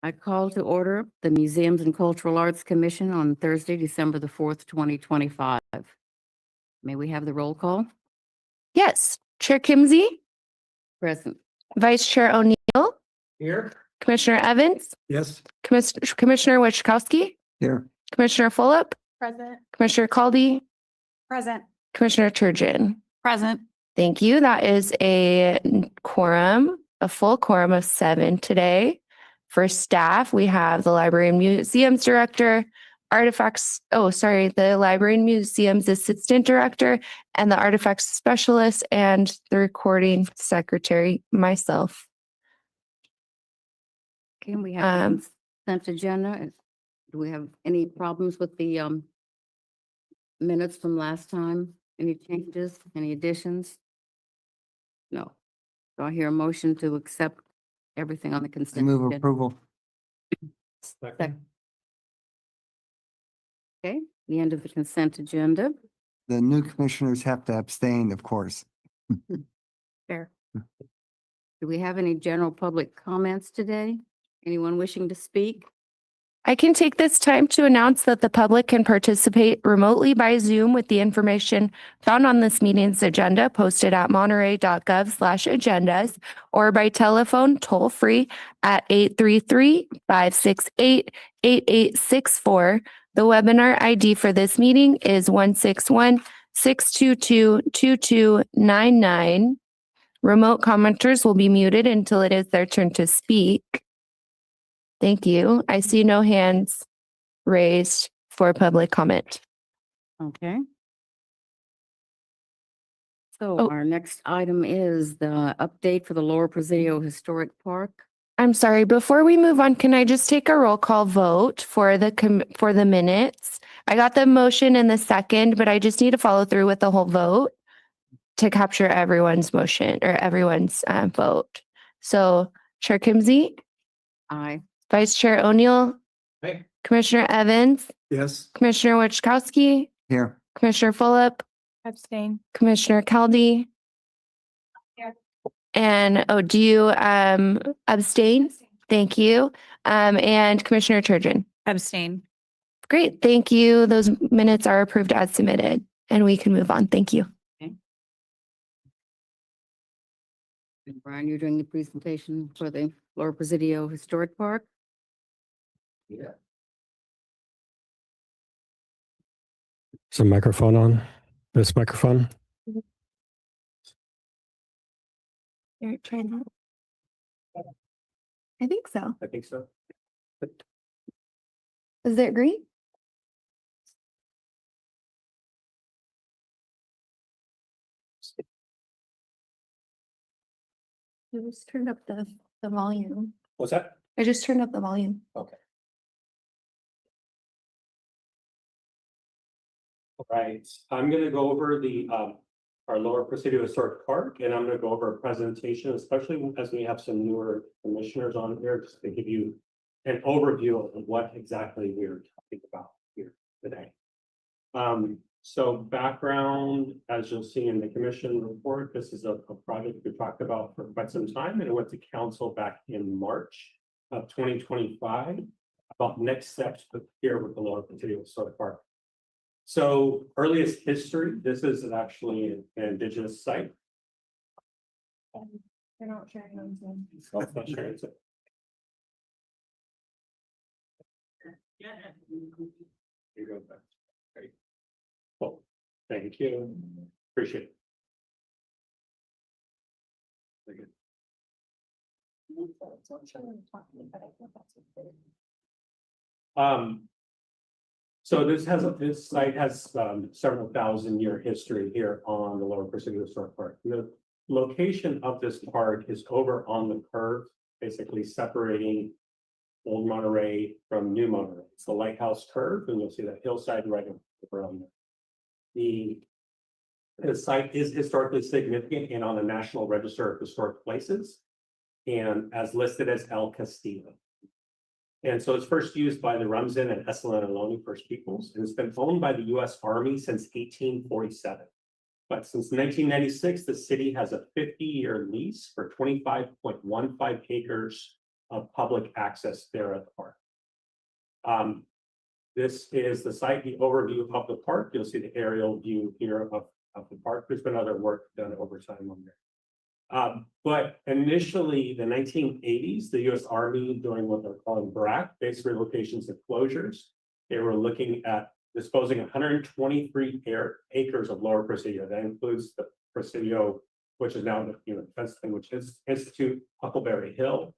I call to order the Museums and Cultural Arts Commission on Thursday, December the 4th, 2025. May we have the roll call? Yes. Chair Kimsey, Present. Vice Chair O'Neill, Here. Commissioner Evans, Yes. Commissioner Wachkowski, Here. Commissioner Fulop, Present. Commissioner Caldy, Present. Commissioner Turgeon. Present. Thank you. That is a quorum, a full quorum of 7 today. For staff, we have the Library and Museums Director, the Library and Museums Assistant Director, and the Artifacts Specialist, and the Recording Secretary, myself. Okay, we have the consent agenda. Do we have any problems with the minutes from last time? Any changes, any additions? No. Do I hear a motion to accept everything on the I consent? move agenda? approval. Second. Okay, the end of the consent agenda. The new commissioners have to abstain, of course. Fair. Do we have any general public comments today? Anyone wishing to speak? I can take this time to announce that the public can participate remotely by Zoom with the information found on this meeting's agenda posted at monterey.gov/agendas or by telephone toll free at 833-568-8864. The webinar ID for this meeting is 161-622-2299. Remote commenters will be muted until it is their turn to speak. Thank you. I see no hands raised for public comment. Okay. So Oh. our next item is the update for the Lower Presidio Historic Park. I'm sorry, before we move on, can I just take a roll call vote for the minutes? I got the motion in the second, but I just need to follow through with the whole vote to capture everyone's motion or everyone's vote. So Chair Kimsey, Aye. Vice Chair O'Neill, Hey. Commissioner Evans, Yes. Commissioner Wachkowski, Here. Commissioner Fulop, Abstain. Commissioner Caldy. Yeah. And, do you abstain? Thank you. And Commissioner Turgeon. Abstain. Great, thank you. Those minutes are approved as submitted, and we can move on. Thank you. And Brian, you're doing the presentation for the Lower Presidio Historic Park. Yeah. Is the microphone on? This microphone? You're trying. I think so. I think so. Is it green? I just turned up the volume. What's that? I just turned up the volume. Okay. All right, I'm gonna go over the our Lower Presidio Historic Park, and I'm gonna go over a presentation, especially as we have some newer commissioners on here, just to give you an overview of what exactly we're talking about here today. So background, as you'll see in the commission report, this is a project we talked about for quite some time, and it went to council back in March of 2025 about next steps here with the Lower Presidio Historic Park. So earliest history, this is actually an indigenous site. They're not sharing on Zoom. So it's not sharing, so- Here you go. Great. Cool. Thank you. Appreciate it. Very good. So this site has several thousand-year history here on the Lower Presidio Historic Park. The location of this park is over on the curve, basically separating Old Monterey from New Monterey. It's the lighthouse curve, and you'll see that hillside right around there. The site is historically significant and on the National Register of Historic Places, and as listed as El Castillo. And so it's first used by the Rumsen and Esalen-Ohlone First Peoples, and it's been owned by the U.S. Army since 1847. But since 1996, the city has a 50-year lease for 25.15 acres of public access there at the park. This is the site, the overview of the park. You'll see the aerial view here of the park. There's been other work done over time on there. But initially, the 1980s, the U.S. Army doing what they're calling BRAC, base relocations and closures. They were looking at disposing 123 acres of Lower Presidio. That includes the Presidio, which is now the defense thing, which is Institute Huckleberry Hill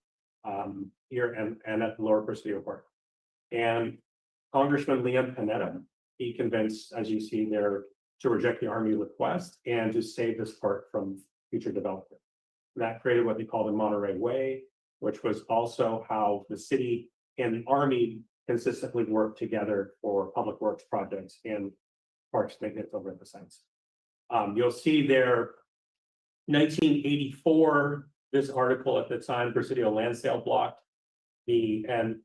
here and at the Lower Presidio Park. And Congressman Liam Panetta, he convinced, as you see there, to reject the Army request and to save this park from future development. And that created what they call the Monterey Way, which was also how the city and the Army consistently worked together for public works projects and parks maintenance over at the sites. You'll see there, 1984, this article at the time, Presidio land sale blocked and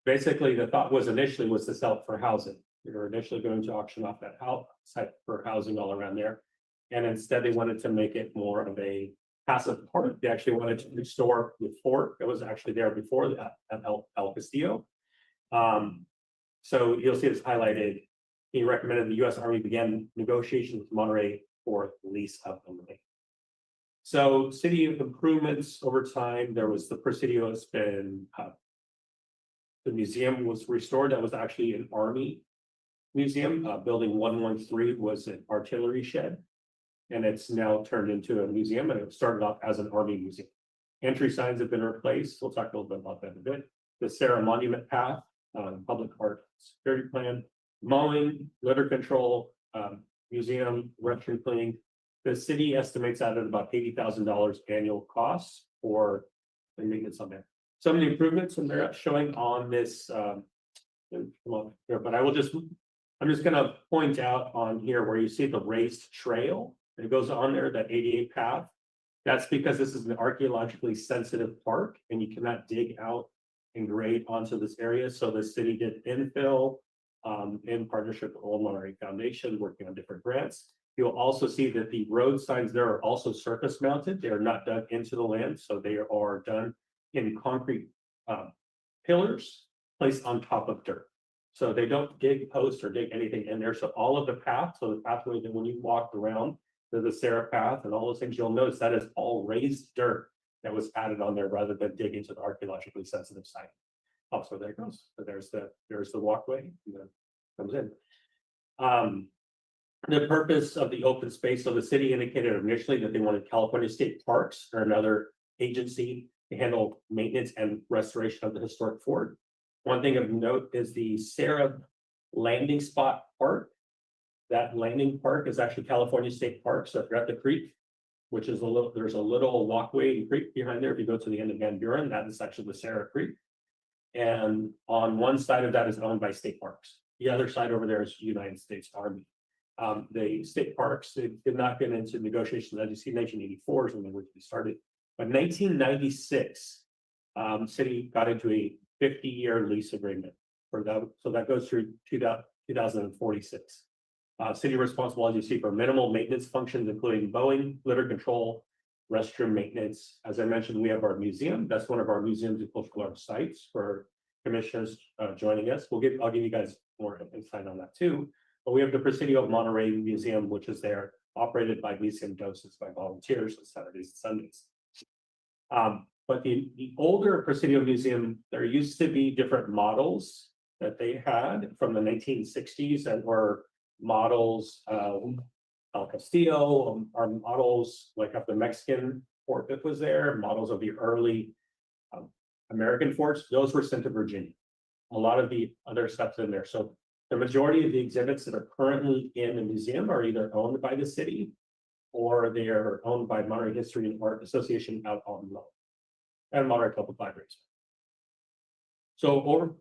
basically the thought was initially was to sell it for housing. We were initially going to auction off that site for housing all around there. And instead they wanted to make it more of a passive park. They actually wanted to restore the fort that was actually there before that at El Castillo. So you'll see it's highlighted. He recommended the U.S. Army began negotiations with Monterey for lease of the land. So city improvements over time, there was the Presidio has been, the museum was restored. That was actually an Army museum. Building 113 was an artillery shed. And it's now turned into a museum, and it started off as an Army museum. Entry signs have been replaced. We'll talk a little bit about that in a bit. The Sarah Monument Path, public art security plan, mowing, litter control, museum, restroom cleaning. The city estimates that at about $80,000 annual costs for the maintenance on there. Some of the improvements and they're showing on this. Come on here, but I'm just going to point out on here where you see the raised trail. It goes on there, that 88 path. That's because this is an archaeologically sensitive park and you cannot dig out and grade onto this area. So the city did infill in partnership with Old Monterey Foundation, working on different grants. You'll also see that the road signs there are also surface mounted. They are not dug into the land. So they are done in concrete pillars placed on top of dirt. So they don't dig posts or dig anything in there. So all of the path, so the pathway that when you walked around to the Sarah path and all those things, you'll notice that is all raised dirt that was added on there rather than dig into the archaeologically sensitive site. Oh, so there it goes. So there's the walkway that comes in. The purpose of the open space. So the city indicated initially that they wanted California State Parks or another agency to handle maintenance and restoration of the historic fort. One thing of note is the Sarah Landing Spot Park. That landing park is actually California State Park. So if you're at the creek, which is there's a little walkway and creek behind there. If you go to the end of Van Buren, that is actually the Sarah Creek. And on one side of that is owned by state parks. The other side over there is United States Army. The state parks did not get into negotiations. As you see, 1984 is when they were started. But 1996, city got into a 50-year lease agreement for that. So that goes through 2046. City responsible, as you see, for minimal maintenance functions, including mowing, litter control, restroom maintenance. As I mentioned, we have our museum. That's one of our museums and cultural arts sites for commissioners joining us. I'll give you guys more insight on that too. But we have the Presidio of Monterey Museum, which is there, operated by museum docents, by volunteers on Saturdays and Sundays. But the older Presidio Museum, there used to be different models that they had from the 1960s that were models El Castillo, are models like of the Mexican fort that was there, models of the early American forts. Those were sent to Virginia. A lot of the other stuff's in there. So the majority of the exhibits that are currently in the museum are either owned by the city or they are owned by Monterey History and Art Association out on loan and Monterey Public Libraries. So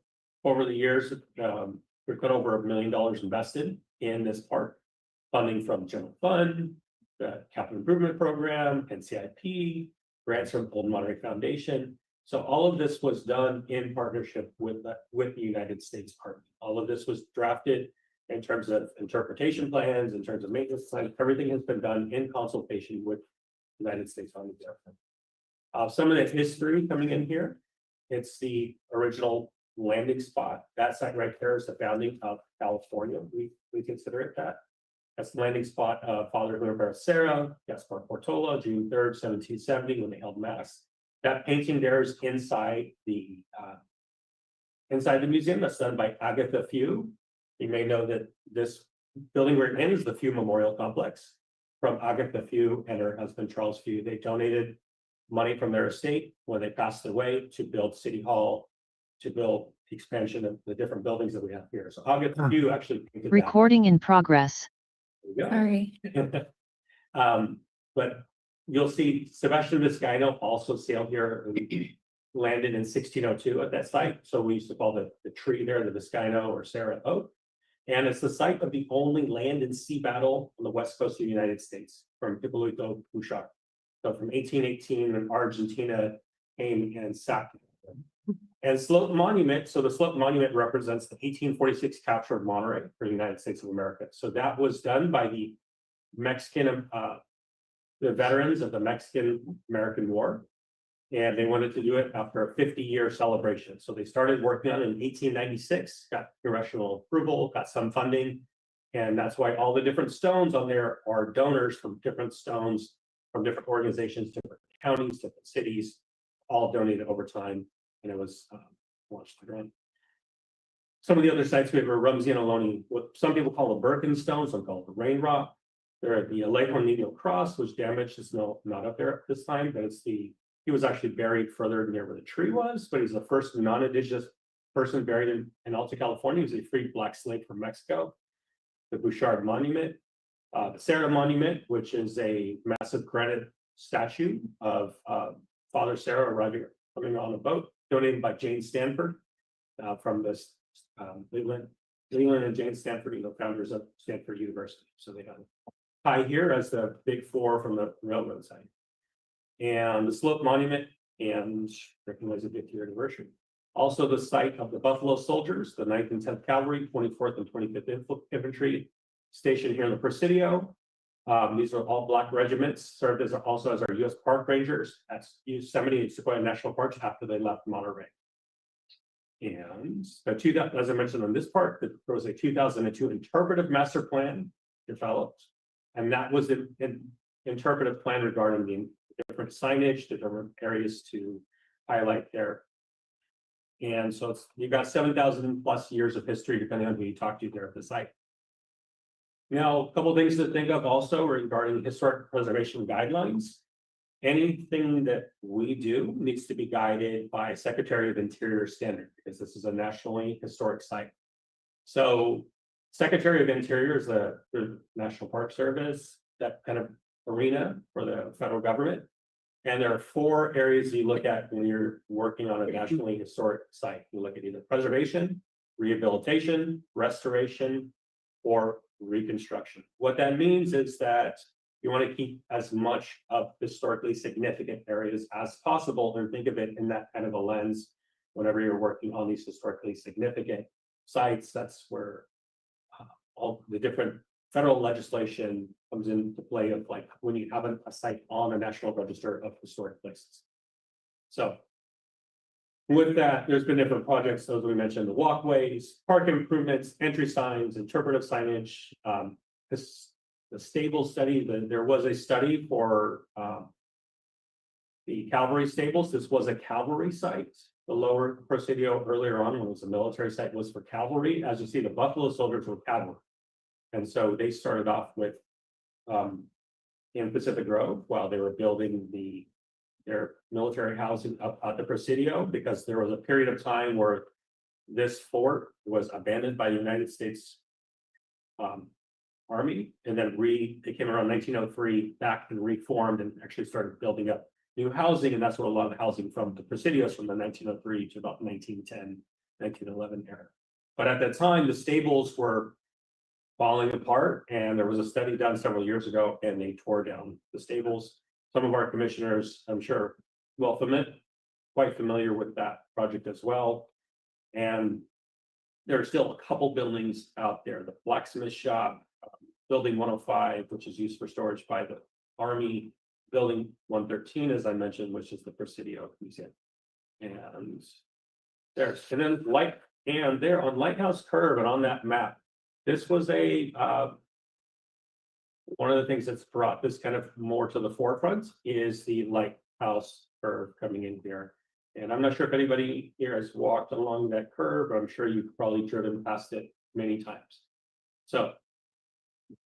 over the years, we've got over $1 million invested in this park, funding from general fund, the capital improvement program, NCIP, grants from Old Monterey Foundation. So all of this was done in partnership with the United States Army. All of this was drafted in terms of interpretation plans, in terms of maintenance plans. Everything has been done in consultation with the United States Army. Some of the history coming in here It's the original landing spot. That site right there is the founding of California. We consider it that. That's the landing spot of Father Juan Serra, Gaspar Portola, June 3rd, 1770, when they held mass. That painting there is inside the museum. That's done by Agatha Few. You may know that this building we're in is the Few Memorial Complex from Agatha Few and her husband Charles Few. They donated money from their estate when they passed away to build City Hall, to build the expansion of the different buildings that we have here. So Agatha Few actually painted that. Recording in progress. There we go. Sorry. But you'll see Sebastian Vizcaino also sailed here, and landed in 1602 at that site. So we used to call the tree there the Vizcaino or Serra Oak. And it's the site of the only land and sea battle on the west coast of the United States from Hippolyto to Bouchard. So from 1818, when Argentina came and sacked it. And Sloat Monument, so the Sloat Monument represents the 1846 capture of Monterey for the United States of America. So that was done by the Mexican, the veterans of the Mexican-American War. And they wanted to do it after a 50-year celebration. So they started working on it in 1896, got congressional approval, got some funding. And that's why all the different stones on there are donors from different stones, from different organizations, different counties, different cities, all donated over time. And it was launched again. Some of the other sites we have are Rumsey and Ohlone, what some people call the Birkenstone, some call it the Rain Rock. There are the Leghorn Nino Cross, which damaged is not up there at this time, but it's he was actually buried further near where the tree was, but he's the first non-indigenous person buried in Alta California. He was a freed black slave from Mexico. The Bouchard Monument, the Serra Monument, which is a massive granite statue of Father Serra coming on a boat, donated by Jane Stanford from this Leland and Jane Stanford, founders of Stanford University. So they have a tie here as the big four from the railroad side. And the Sloat Monument and recognize the 50th anniversary. Also the site of the Buffalo Soldiers, the 9th and 10th Cavalry, 24th and 25th Infantry, stationed here in the Presidio. These are all black regiments, served as also as our U.S. Park Rangers at Yosemite and Sequoia National Parks after they left Monterey. And as I mentioned on this part, there was a 2002 interpretive master plan developed, and that was an interpretive plan regarding the different signage, the different areas to highlight there. And so you've got 7,000 plus years of history, depending on who you talk to there at the site. Now, a couple of things to think of also regarding historic preservation guidelines. Anything that we do needs to be guided by Secretary of Interior standard, because this is a nationally historic site. So Secretary of Interior is the National Park Service, that kind of arena for the federal government. And there are 4 areas you look at when you're working on a nationally historic site. You look at either preservation, rehabilitation, restoration, or reconstruction. What that means is that you want to keep as much of historically significant areas as possible, and think of it in that kind of a lens whenever you're working on these historically significant sites. That's where all the different federal legislation comes into play of like when you have a site on a national register of historic places. So with that, there's been different projects, those we mentioned, the walkways, park improvements, entry signs, interpretive signage. The stable study, there was a study for the cavalry stables. This was a cavalry site. The lower Presidio earlier on, when it was a military site, was for cavalry. As you see, the Buffalo Soldiers were cavalry. And so they started off with in Pacific Grove while they were building their military housing up at the Presidio, because there was a period of time where this fort was abandoned by the United States Army, and then they came around 1903 back and reformed and actually started building up new housing. And that's what a lot of the housing from the Presidios from the 1903 to about 1910, 1911 era. But at that time, the stables were falling apart, and there was a study done several years ago, and they tore down the stables. Some of our commissioners, I'm sure, quite familiar with that project as well. And there are still a couple buildings out there: the blacksmith shop, building 105, which is used for storage by the Army, building 113, as I mentioned, which is the Presidio Museum. And There's, and then and there on Lighthouse Curve and on that map, this was one of the things that's brought this kind of more to the forefront is the Lighthouse Curve coming in here. And I'm not sure if anybody here has walked along that curve, but I'm sure you've probably driven past it many times. So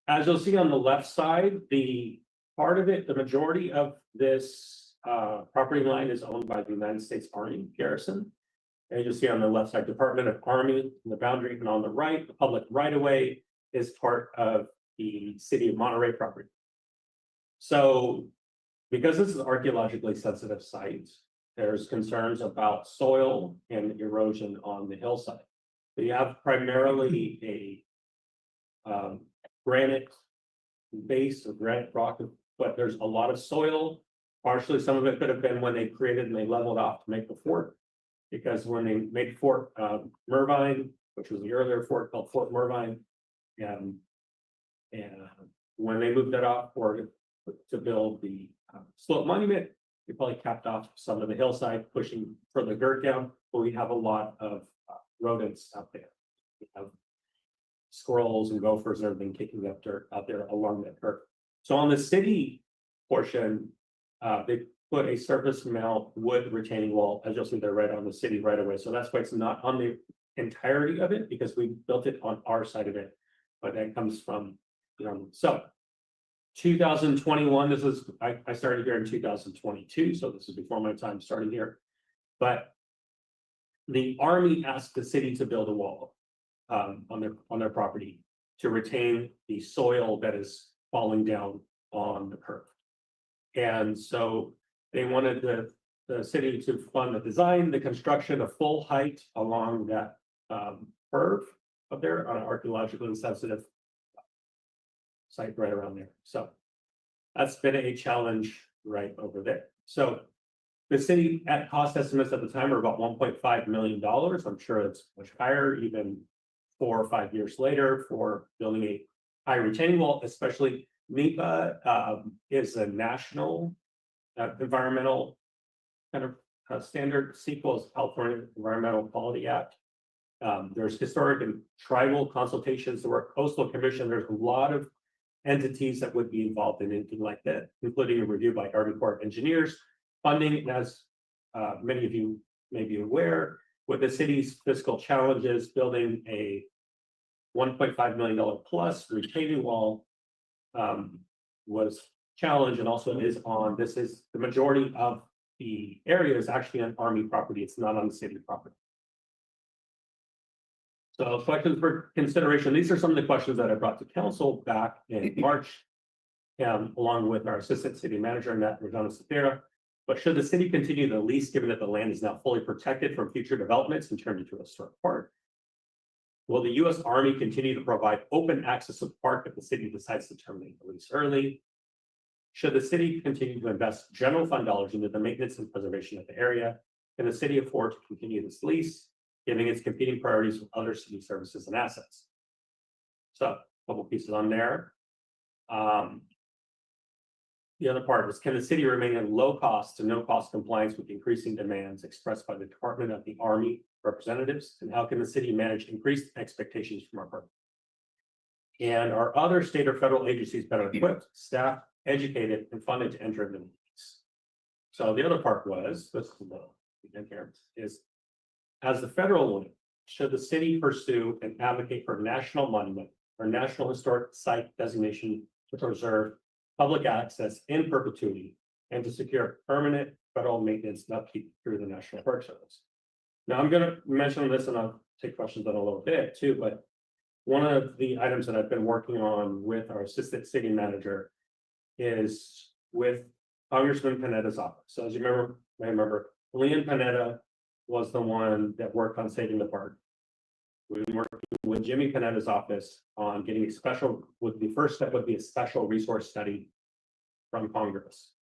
as you'll see on the left side, the part of it, the majority of this property line is owned by the United States Army Garrison. And you'll see on the left side, Department of Army, the boundary, and on the right, the public right-of-way is part of the city of Monterey property. So because this is an archaeologically sensitive site, there's concerns about soil and erosion on the hillside. So you have primarily a granite base of granite rock, but there's a lot of soil. Partially, some of it could have been when they created and they leveled off to make the fort. Because when they made Fort Mervine, which was the earlier fort called Fort Mervine, and when they moved that off to build the slope monument, they probably capped off some of the hillside, pushing further dirt down. But we have a lot of rodents out there. We have squirrels and gophers and everything kicking up dirt out there along that curve. So on the city portion, they put a surface mount wood retaining wall, as you'll see there, right on the city right away. So that's why it's not on the entirety of it, because we built it on our side of it. But that comes from, so 2021, this is, I started here in 2022, so this is before my time starting here. But the Army asked the city to build a wall on their property to retain the soil that is falling down on the curve. And so they wanted the city to fund the design, the construction of full height along that curve up there on an archaeologically sensitive site right around there. So that's been a challenge right over there. So the city at cost estimates at the time are about $1.5 million. I'm sure it's much higher, even 4 or 5 years later, for building a high retaining wall, especially NEPA is a national environmental kind of standard. Sequel is California Environmental Quality Act. There's historic and tribal consultations. There were coastal commission. There's a lot of entities that would be involved in anything like that, including a review by Army Corps of Engineers. Funding, and as many of you may be aware, with the city's fiscal challenges, building a $1.5 million plus retaining wall was challenged, and also is on, this is the majority of the area is actually on Army property. It's not on city property. So questions for consideration. These are some of the questions that I brought to council back in March, along with our assistant city manager, Nat Rojana Sapira. But should the city continue the lease, given that the land is now fully protected from future developments and turned into a historic park? Will the U.S. Army continue to provide open access to the park if the city decides to terminate the lease early? Should the city continue to invest general fund dollars into the maintenance and preservation of the area? Can the city afford to continue this lease, giving its competing priorities with other city services and assets? So a couple pieces on there. The other part was, can the city remain at low cost to no cost compliance with increasing demands expressed by the Department of the Army representatives? And how can the city manage increased expectations from our partner? And are other state or federal agencies better equipped, staffed, educated, and funded to enter into the lease? So the other part was, this is the here, is as the federal one, should the city pursue and advocate for national monument or national historic site designation to preserve public access in perpetuity and to secure permanent federal maintenance and upkeep through the National Park Service? Now I'm going to mention this and I'll take questions on a little bit too, but one of the items that I've been working on with our assistant city manager is with Congressman Panetta's office. So as you remember, Leon Panetta was the one that worked on saving the park. We've been working with Jimmy Panetta's office on getting a special, with the first step would be a special resource study from Congress.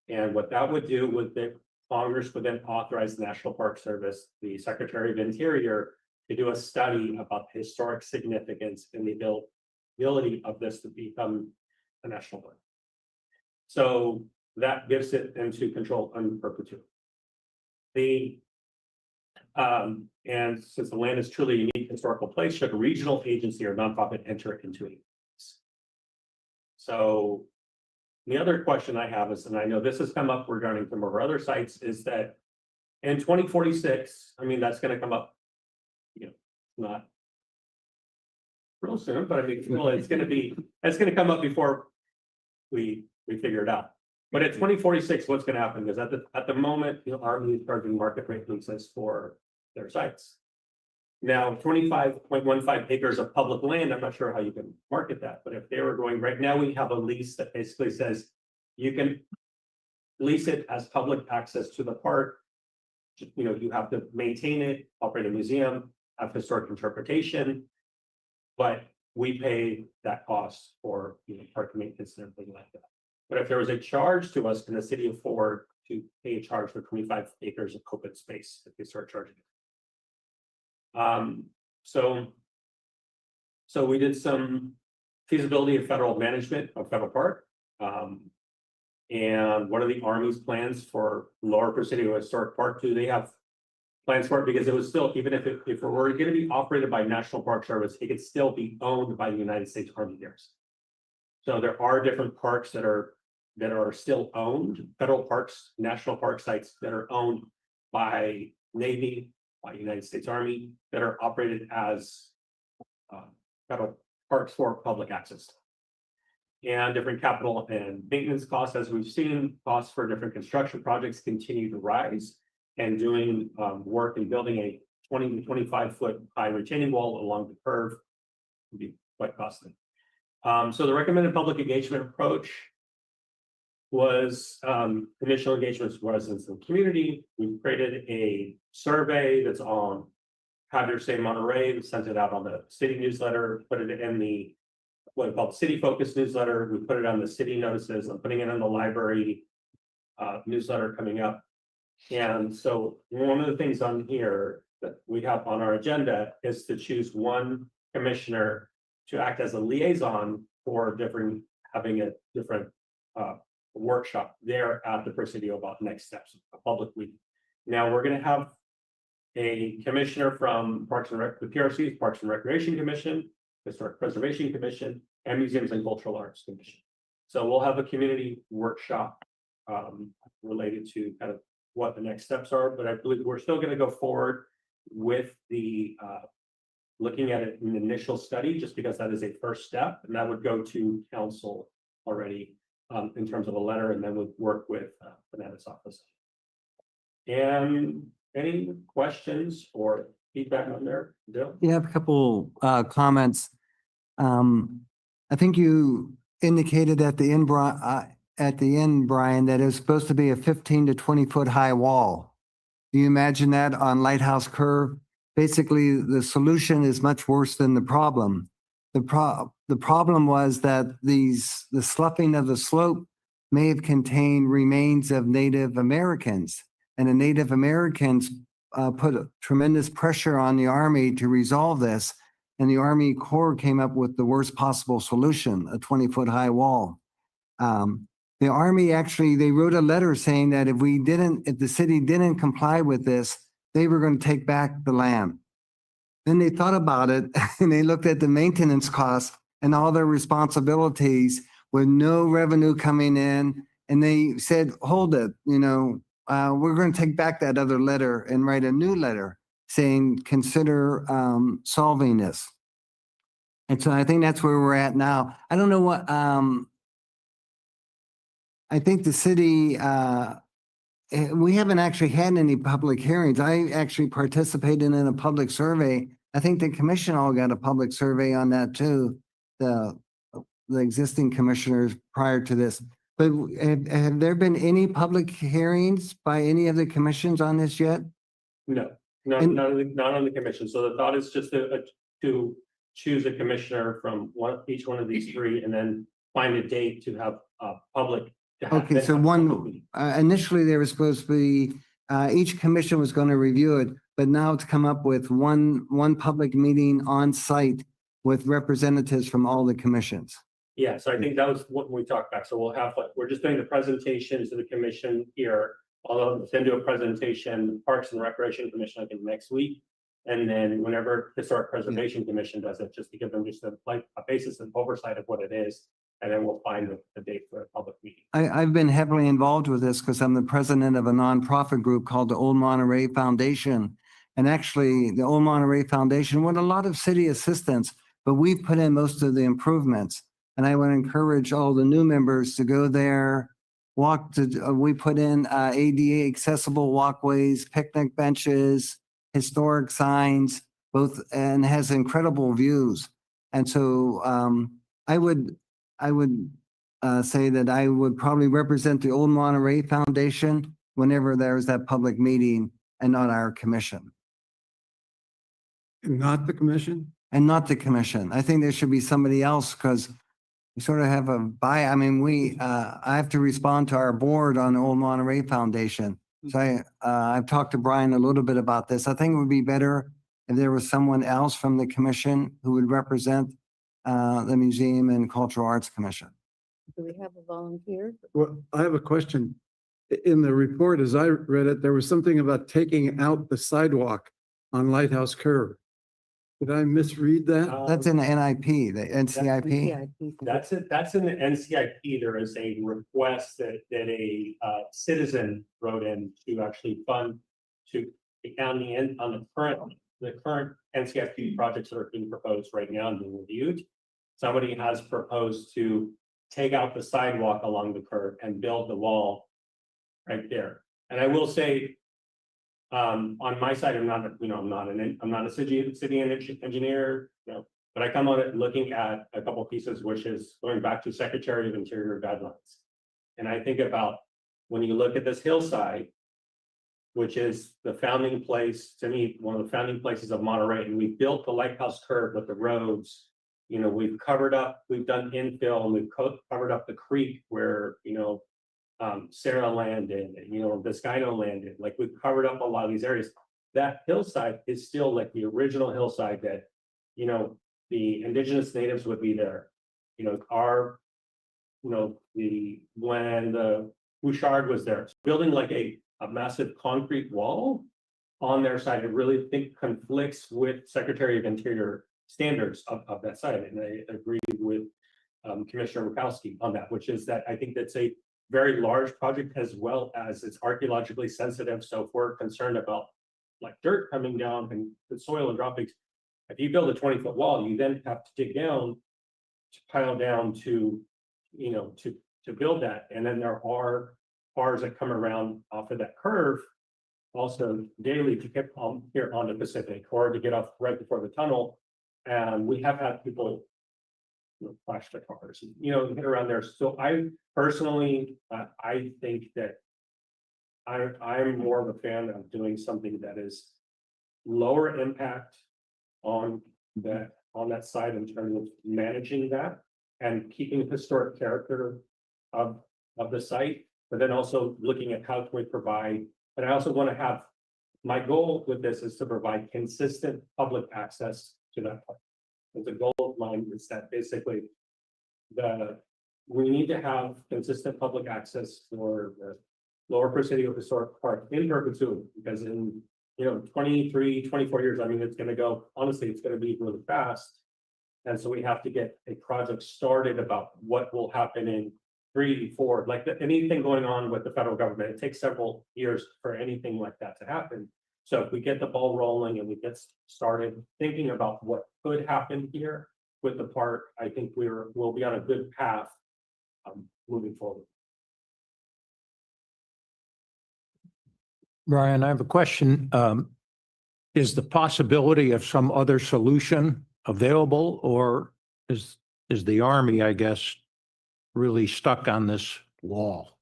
And what that would do would that Congress would then authorize the National Park Service, the Secretary of Interior, to do a study about the historic significance and the ability of this to become a national park. So that gives it into control in perpetuity. The And since the land is truly a unique historical place, should a regional agency or nonprofit enter into it? So the other question I have is, and I know this has come up regarding some of our other sites, is that in 2046, I mean, that's gonna come up, not real soon, but I mean, well, it's gonna come up before we figure it out. But at 2046, what's gonna happen? Because at the moment, Army is charging market rate leases for their sites. Now, 25.15 acres of public land, I'm not sure how you can market that, but if they were going, right now, we have a lease that basically says you can lease it as public access to the park. You have to maintain it, operate a museum, have historic interpretation, but we pay that cost for, park maintenance and everything like that. But if there was a charge to us, can the city afford to pay a charge for 25 acres of open space if they start charging it? So we did some feasibility of federal management of federal park. And what are the Army's plans for Lower Presidio Historic Park? Do they have plans for it? Because it was still, even if it were going to be operated by National Park Service, it could still be owned by the United States Army Garrison. So there are different parks that are still owned, federal parks, national park sites that are owned by Navy, by United States Army, that are operated as federal parks for public access. And different capital and maintenance costs, as we've seen, costs for different construction projects continue to rise, and doing work and building a 20 to 25 foot high retaining wall along the curve would be quite costly. So the recommended public engagement approach was initial engagements with residents and community. We've created a survey that's on Have Your Say Monterey. We sent it out on the city newsletter, put it in the what we call City Focus newsletter. We put it on the city notices. I'm putting it in the library newsletter coming up. And so one of the things on here that we have on our agenda is to choose one commissioner to act as a liaison for having a different workshop there at the Presidio about next steps, a public meeting. Now we're going to have a commissioner from Parks and Rec, the PRC's Parks and Recreation Commission, Historic Preservation Commission, and Museums and Cultural Arts Commission. So we'll have a community workshop related to kind of what the next steps are, but I believe we're still going to go forward with the looking at it in the initial study, just because that is a first step, and that would go to council already in terms of a letter, and then would work with Fernandez's office. And any questions or feedback on there, Bill? You have a couple comments. I think you indicated at the end, Brian, that it was supposed to be a 15 to 20 foot high wall. Do you imagine that on Lighthouse Curve? Basically, the solution is much worse than the problem. The problem was that the sloughing of the slope may have contained remains of Native Americans, and the Native Americans put tremendous pressure on the Army to resolve this, and the Army Corps came up with the worst possible solution, a 20 foot high wall. The Army actually, they wrote a letter saying that if the city didn't comply with this, they were going to take back the land. Then they thought about it and they looked at the maintenance costs and all their responsibilities with no revenue coming in. And they said, hold it, we're going to take back that other letter and write a new letter saying, consider solving this. And so I think that's where we're at now. I don't know what, I think the city, we haven't actually had any public hearings. I actually participated in a public survey. I think the commission all got a public survey on that too, the existing commissioners prior to this. But have there been any public hearings by any of the commissions on this yet? No, not on the commission. So the thought is just to choose a commissioner from each one of these three, and then find a date to have public. Okay, so initially there was supposed to be, each commission was going to review it, but now it's come up with one public meeting on site with representatives from all the commissions. Yeah, so I think that was what we talked about. So we'll have, we're just doing the presentation to the commission here I'll send you a presentation, Parks and Recreation Commission, I think next week. And then whenever Historic Preservation Commission does it, just to give them just a basis and oversight of what it is. And then we'll find the date for a public meeting. I've been heavily involved with this because I'm the president of a nonprofit group called the Old Monterey Foundation. And actually, the Old Monterey Foundation with a lot of city assistance, but we've put in most of the improvements. And I would encourage all the new members to go there, we put in ADA accessible walkways, picnic benches, historic signs, both, and has incredible views. And so I would say that I would probably represent the Old Monterey Foundation whenever there's that public meeting and not our commission. Not the commission? And not the commission. I think there should be somebody else because we sort of have I mean, I have to respond to our board on the Old Monterey Foundation. So I've talked to Brian a little bit about this. I think it would be better if there was someone else from the commission who would represent the Museum and Cultural Arts Commission. Do we have a volunteer? Well, I have a question. In the report, as I read it, there was something about taking out the sidewalk on Lighthouse Curve. Did I misread that? That's in the NIP, the NCIP. CIP. That's it. That's in the NCIP. There is a request that a citizen wrote in to actually fund to the county and on the current NCIP projects that are being proposed right now and being reviewed. Somebody has proposed to take out the sidewalk along the curve and build the wall right there. And I will say, on my side, I'm not a city engineer, but I come on it looking at a couple of pieces, which is going back to Secretary of Interior guidelines. And I think about when you look at this hillside, which is the founding place, to me, one of the founding places of Monterey, and we built the Lighthouse Curve with the roads. We've covered up, we've done infill, and we've covered up the creek where, Sarah landed, Viscino landed, like we've covered up a lot of these areas. That hillside is still like the original hillside that, the indigenous natives would be there. When the Bouchard was there, building like a massive concrete wall on their side, I really think conflicts with Secretary of Interior standards of that side. And I agree with Commissioner Murkowski on that, which is that I think that's a very large project as well as it's archaeologically sensitive. So if we're concerned about like dirt coming down and the soil and droppings, if you build a 20-foot wall, you then have to dig down to pile down to build that. And then there are cars that come around off of that curve also daily to get here on the Pacific or to get off right before the tunnel. And we have had people flash their cars, get around there. So I personally, I think that I'm more of a fan of doing something that is lower impact on that side in terms of managing that and keeping historic character of the site, but then also looking at how can we provide. But I also want to have, my goal with this is to provide consistent public access to that park. The goal of mine is that basically we need to have consistent public access for the Lower Presidio Historic Park in perpetuity, because in 23, 24 years, I mean, it's going to go, honestly, it's going to be really fast. And so we have to get a project started about what will happen in 3, 4, like anything going on with the federal government. It takes several years for anything like that to happen. So if we get the ball rolling and we get started thinking about what could happen here with the park, I think we'll be on a good path moving forward. Brian, I have a question. Is the possibility of some other solution available, or is the Army, I guess, really stuck on this wall?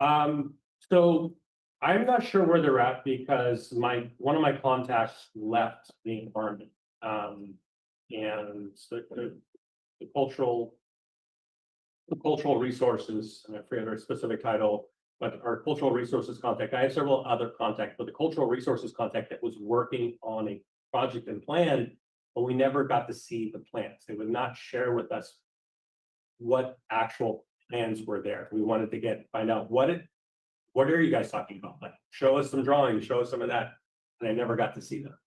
So I'm not sure where they're at because one of my contacts left the Army. And the cultural resources, and I forget their specific title, but our cultural resources contact, I have several other contacts, but the cultural resources contact that was working on a project and plan, but we never got to see the plans. They would not share with us what actual plans were there. We wanted to find out what what are you guys talking about? Like, show us some drawings, show us some of that. And I never got to see them.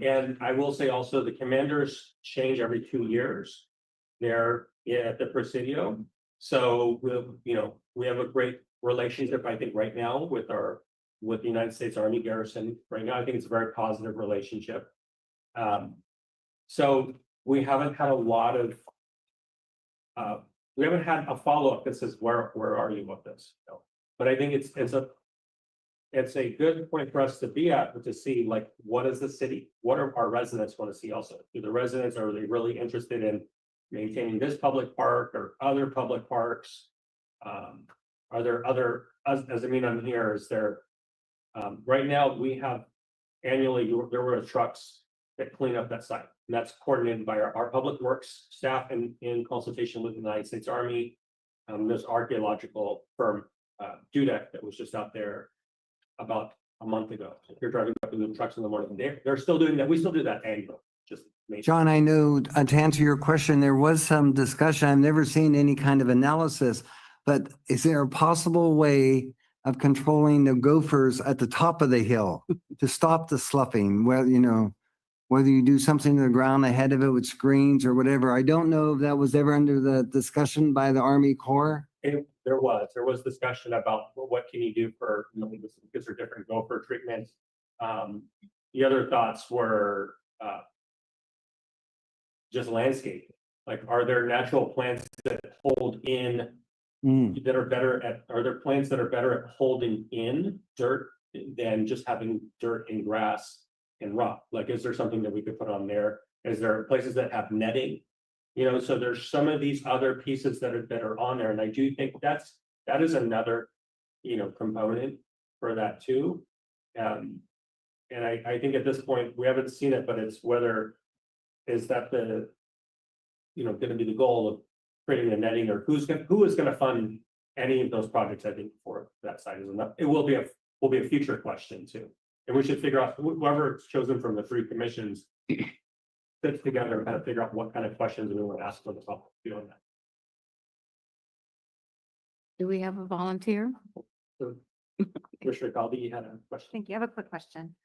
And I will say also the commanders change every 2 years. They're at the Presidio. So we have a great relationship, I think, right now with the United States Army garrison. Right now, I think it's a very positive relationship. So we haven't had a lot of we haven't had a follow-up that says, where are you with this? But I think it's a good point for us to be at, but to see like, what is the city, what are our residents want to see also? Do the residents, are they really interested in maintaining this public park or other public parks? Are there other, as I mean, I'm here, is there, right now we have annually, there were trucks that clean up that site. And that's coordinated by our public works staff in consultation with the United States Army. There's archaeological firm, Dudek, that was just out there about a month ago. If you're driving up in the trucks in the morning, they're still doing that. We still do that annually. Just John, I know, to answer your question, there was some discussion. I've never seen any kind of analysis, but is there a possible way of controlling the gophers at the top of the hill to stop the sloughing? Well, whether you do something to the ground ahead of it with screens or whatever. I don't know if that was ever under the discussion by the Army Corps. There was discussion about what can you do for, because there are different gopher treatments. The other thoughts were just landscape. Like, are there natural plants that hold in that are better at, are there plants that are better at holding in dirt than just having dirt and grass and rock? Like, is there something that we could put on there? Is there places that have netting? So there's some of these other pieces that are on there. And I do think that is another, component for that too. And I think at this point, we haven't seen it, but it's whether, is that the, going to be the goal of creating the netting, or who is going to fund any of those projects? I think for that side is enough. It will be a future question too. And we should figure out, whoever's chosen from the 3 commissions fits together and kind of figure out what kind of questions we want to ask for the public beyond that. Do we have a volunteer? So, Commissioner Galdi, you had a question. Thank you. I have a quick question.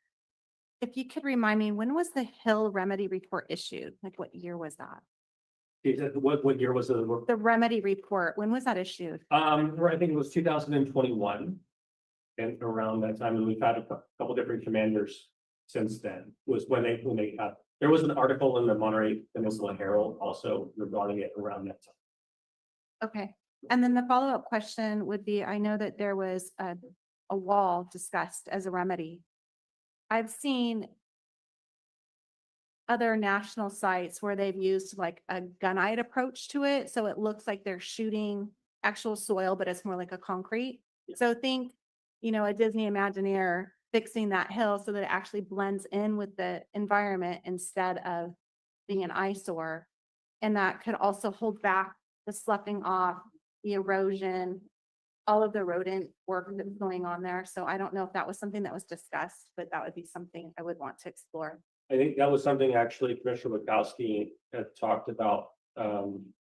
If you could remind me, when was the Hill remedy report issued? Like, what year was that? What year was it? The remedy report, when was that issued? I think it was 2021. And around that time, and we've had a couple different commanders since then, was when they had, there was an article in the Monterey Peninsula Herald also regarding it around that time. Okay. And then the follow-up question would be, I know that there was a wall discussed as a remedy. I've seen other national sites where they've used like a gunite approach to it. So it looks like they're shooting actual soil, but it's more like a concrete. So think, a Disney Imagineer fixing that hill so that it actually blends in with the environment instead of being an eyesore. And that could also hold back the sloughing off, the erosion, all of the rodent work that's going on there. So I don't know if that was something that was discussed, but that would be something I would want to explore. I think that was something actually Commissioner Wachowski had talked about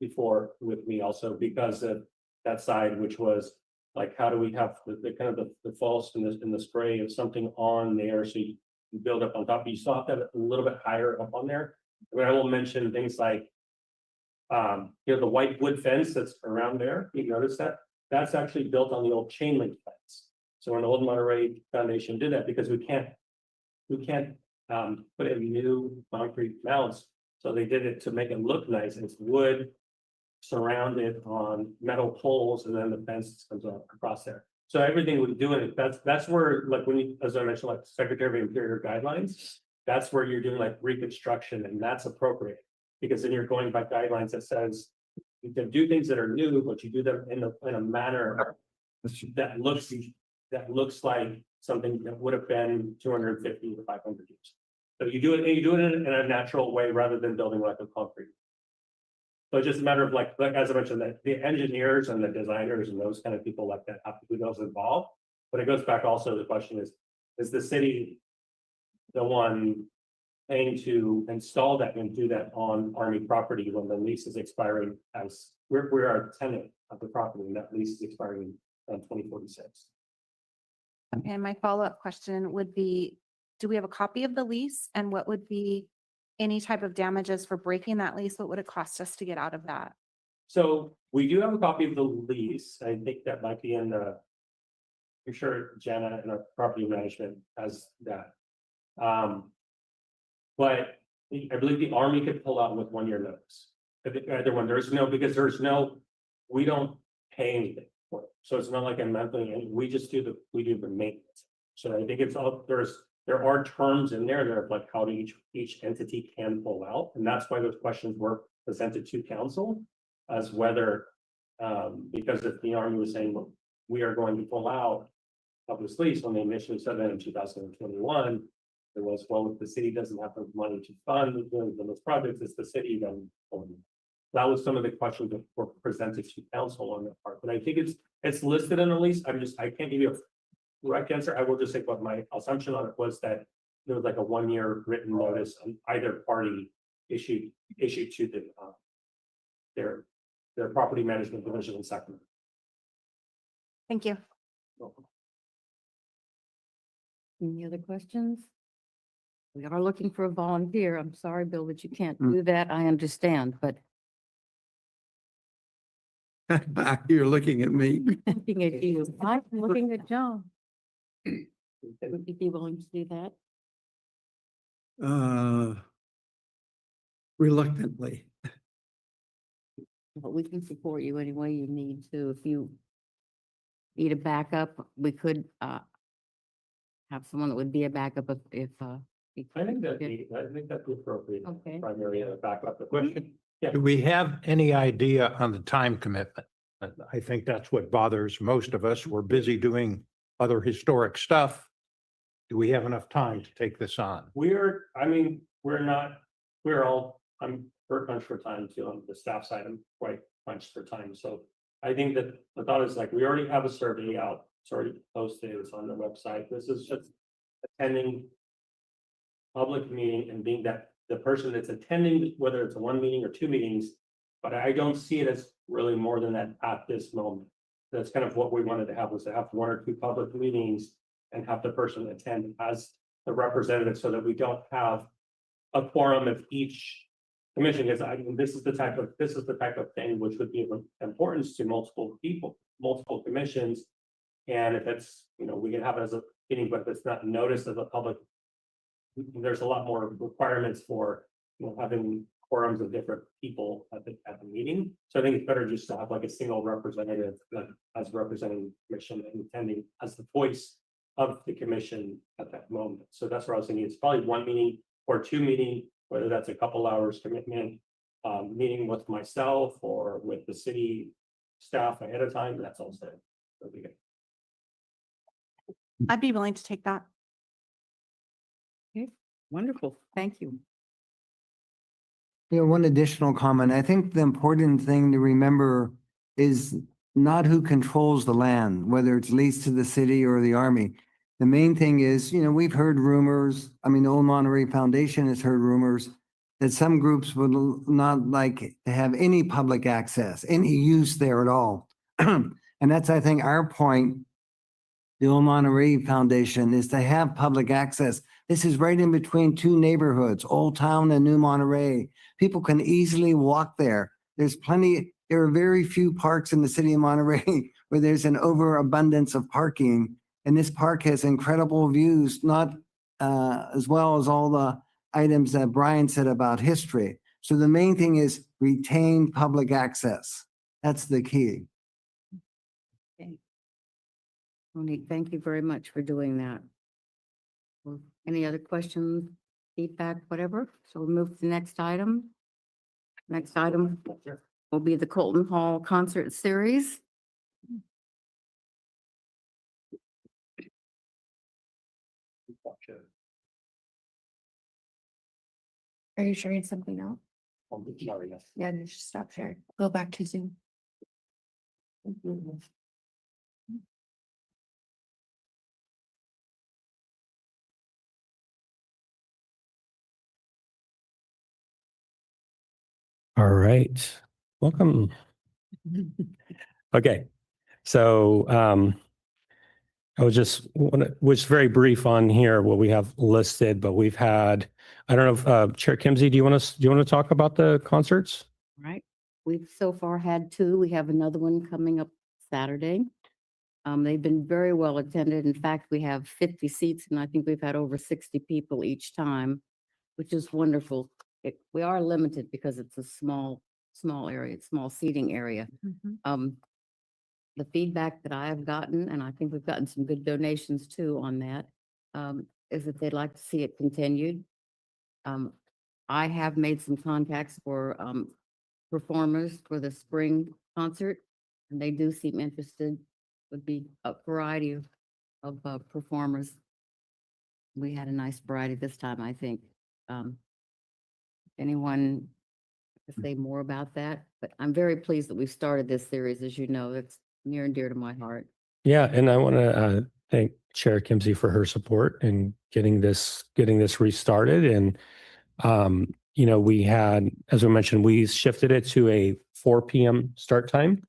before with me also, because of that side, which was like, how do we have the kind of the false in the spray of something on there, so you build up on top, but you still have to have it a little bit higher up on there. I mean, I will mention things like the white wood fence that's around there. You notice that that's actually built on the old chain link fence. So when the old Monterey Foundation did that, because we can't put in new concrete mounts, so they did it to make it look nice. It's wood surrounded on metal poles, and then the fence comes across there. So everything we do in it, that's where, like, when you, as I mentioned, like Secretary of Interior guidelines, that's where you're doing like reconstruction, and that's appropriate, because then you're going by guidelines that says you can do things that are new, but you do them in a manner that looks like something that would have been 250 to 500 years. So you do it in a natural way rather than building like a concrete. So it's just a matter of like as I mentioned, that the engineers and the designers and those kind of people like that have to be those involved. But it goes back also, the question is the city the one paying to install that and do that on Army property when the lease is expiring, as we are a tenant of the property, and that lease is expiring in 2046. And my follow-up question would be, do we have a copy of the lease and what would be any type of damages for breaking that lease? What would it cost us to get out of that? So we do have a copy of the lease. I think that might be in the. I'm sure Jenna and our property management has that. But I believe the Army could pull out with 1 year notice. Either one, because there's no, we don't pay anything for it. So it's not like a monthly, we just do we do the maintenance. So I think it's all, there are terms in there that are like how each entity can pull out. And that's why those questions were presented to council as whether, because if the Army was saying, well, we are going to pull out of this lease when they initially said that in 2021, it was, well, if the city doesn't have the money to fund those projects, it's the city then. That was some of the questions that were presented to council on that part, but I think it's listed in the lease. I can't give you a correct answer. I will just say what my assumption on it was, that there was like a 1 year written notice on either party issued to the their property management division in Sacramento. Thank you. Any other questions? We are looking for a volunteer. I'm sorry, Bill, that you can't Mm. do that. I understand, but You're looking at me. looking at you, I'm looking at John. Would you be willing to do that? Reluctantly. But we can support you any way you need to. If you need a backup, we could have someone that would be a backup if I think that's the appropriate Okay. primary backup. The Question. Yeah. Do we have any idea on the time commitment? I think that's what bothers most of us. We're busy doing other historic stuff. Do we have enough time to take this on? We're all, I'm punched for time too, on the staff side, I'm quite punched for time, so. I think that the thought is like, we already have a survey out, it's already posted, it's on the website, this is just attending. Public meeting and being that the person that's attending, whether it's a 1 meeting or 2 meetings. But I don't see it as really more than that at this moment. That's kind of what we wanted to have, was to have 1 or 2 public meetings and have the person attend as the representative, so that we don't have a quorum of each commission. Because this is the type of thing which would be of importance to multiple people, multiple commissions. And if it's, we can have it as a meeting, but if it's not noticed as a public, there's a lot more requirements for, having quorums of different people at the meeting. So I think it's better just to have like a single representative as representing the commission and attending as the voice of the commission at that moment. So that's where I was thinking, it's probably 1 meeting or 2 meeting, whether that's a couple hours commitment, meeting with myself or with the city staff ahead of time. That's all said. That'd be good. I'd be willing to take that. Wonderful, thank you. One additional comment. I think the important thing to remember is not who controls the land, whether it's leased to the city or the Army. The main thing is, we've heard rumors, the Old Monterey Foundation has heard rumors that some groups would not like to have any public access, any use there at all. And that's, I think, our point. The Old Monterey Foundation is to have public access. This is right in between 2 neighborhoods, Old Town and New Monterey. People can easily walk there. There are very few parks in the city of Monterey where there's an overabundance of parking. And this park has incredible views, not as well as all the items that Brian said about history. So the main thing is retain public access. That's the key. Monique, thank you very much for doing that. Well, any other questions, feedback, whatever? So we'll move to the next item. Next item will be the Colton Hall Concert Series. Are you sharing something else? Sorry, yes. Yeah, just stop sharing. Go back to Zoom. All right. Welcome. Okay. So was very brief on here, what we have listed, but we've had, I don't know if, Chair Kimsey, do you want to talk about the concerts? Right. We've so far had two. We have another one coming up Saturday. They've been very well attended. In fact, we have 50 seats and I think we've had over 60 people each time, which is wonderful. We are limited because it's a small area, small seating area. The feedback that I have gotten, and I think we've gotten some good donations too on that, is that they'd like to see it continued. I have made some contacts for performers for the spring concert, and they do seem interested. Would be a variety of performers. We had a nice variety this time, I think. Anyone to say more about that? But I'm very pleased that we've started this series. As you know, it's near and dear to my heart. Yeah, and I want to thank Chair Kimsey for her support in getting this restarted. And we had, as we mentioned, we shifted it to a 4 p.m. start time.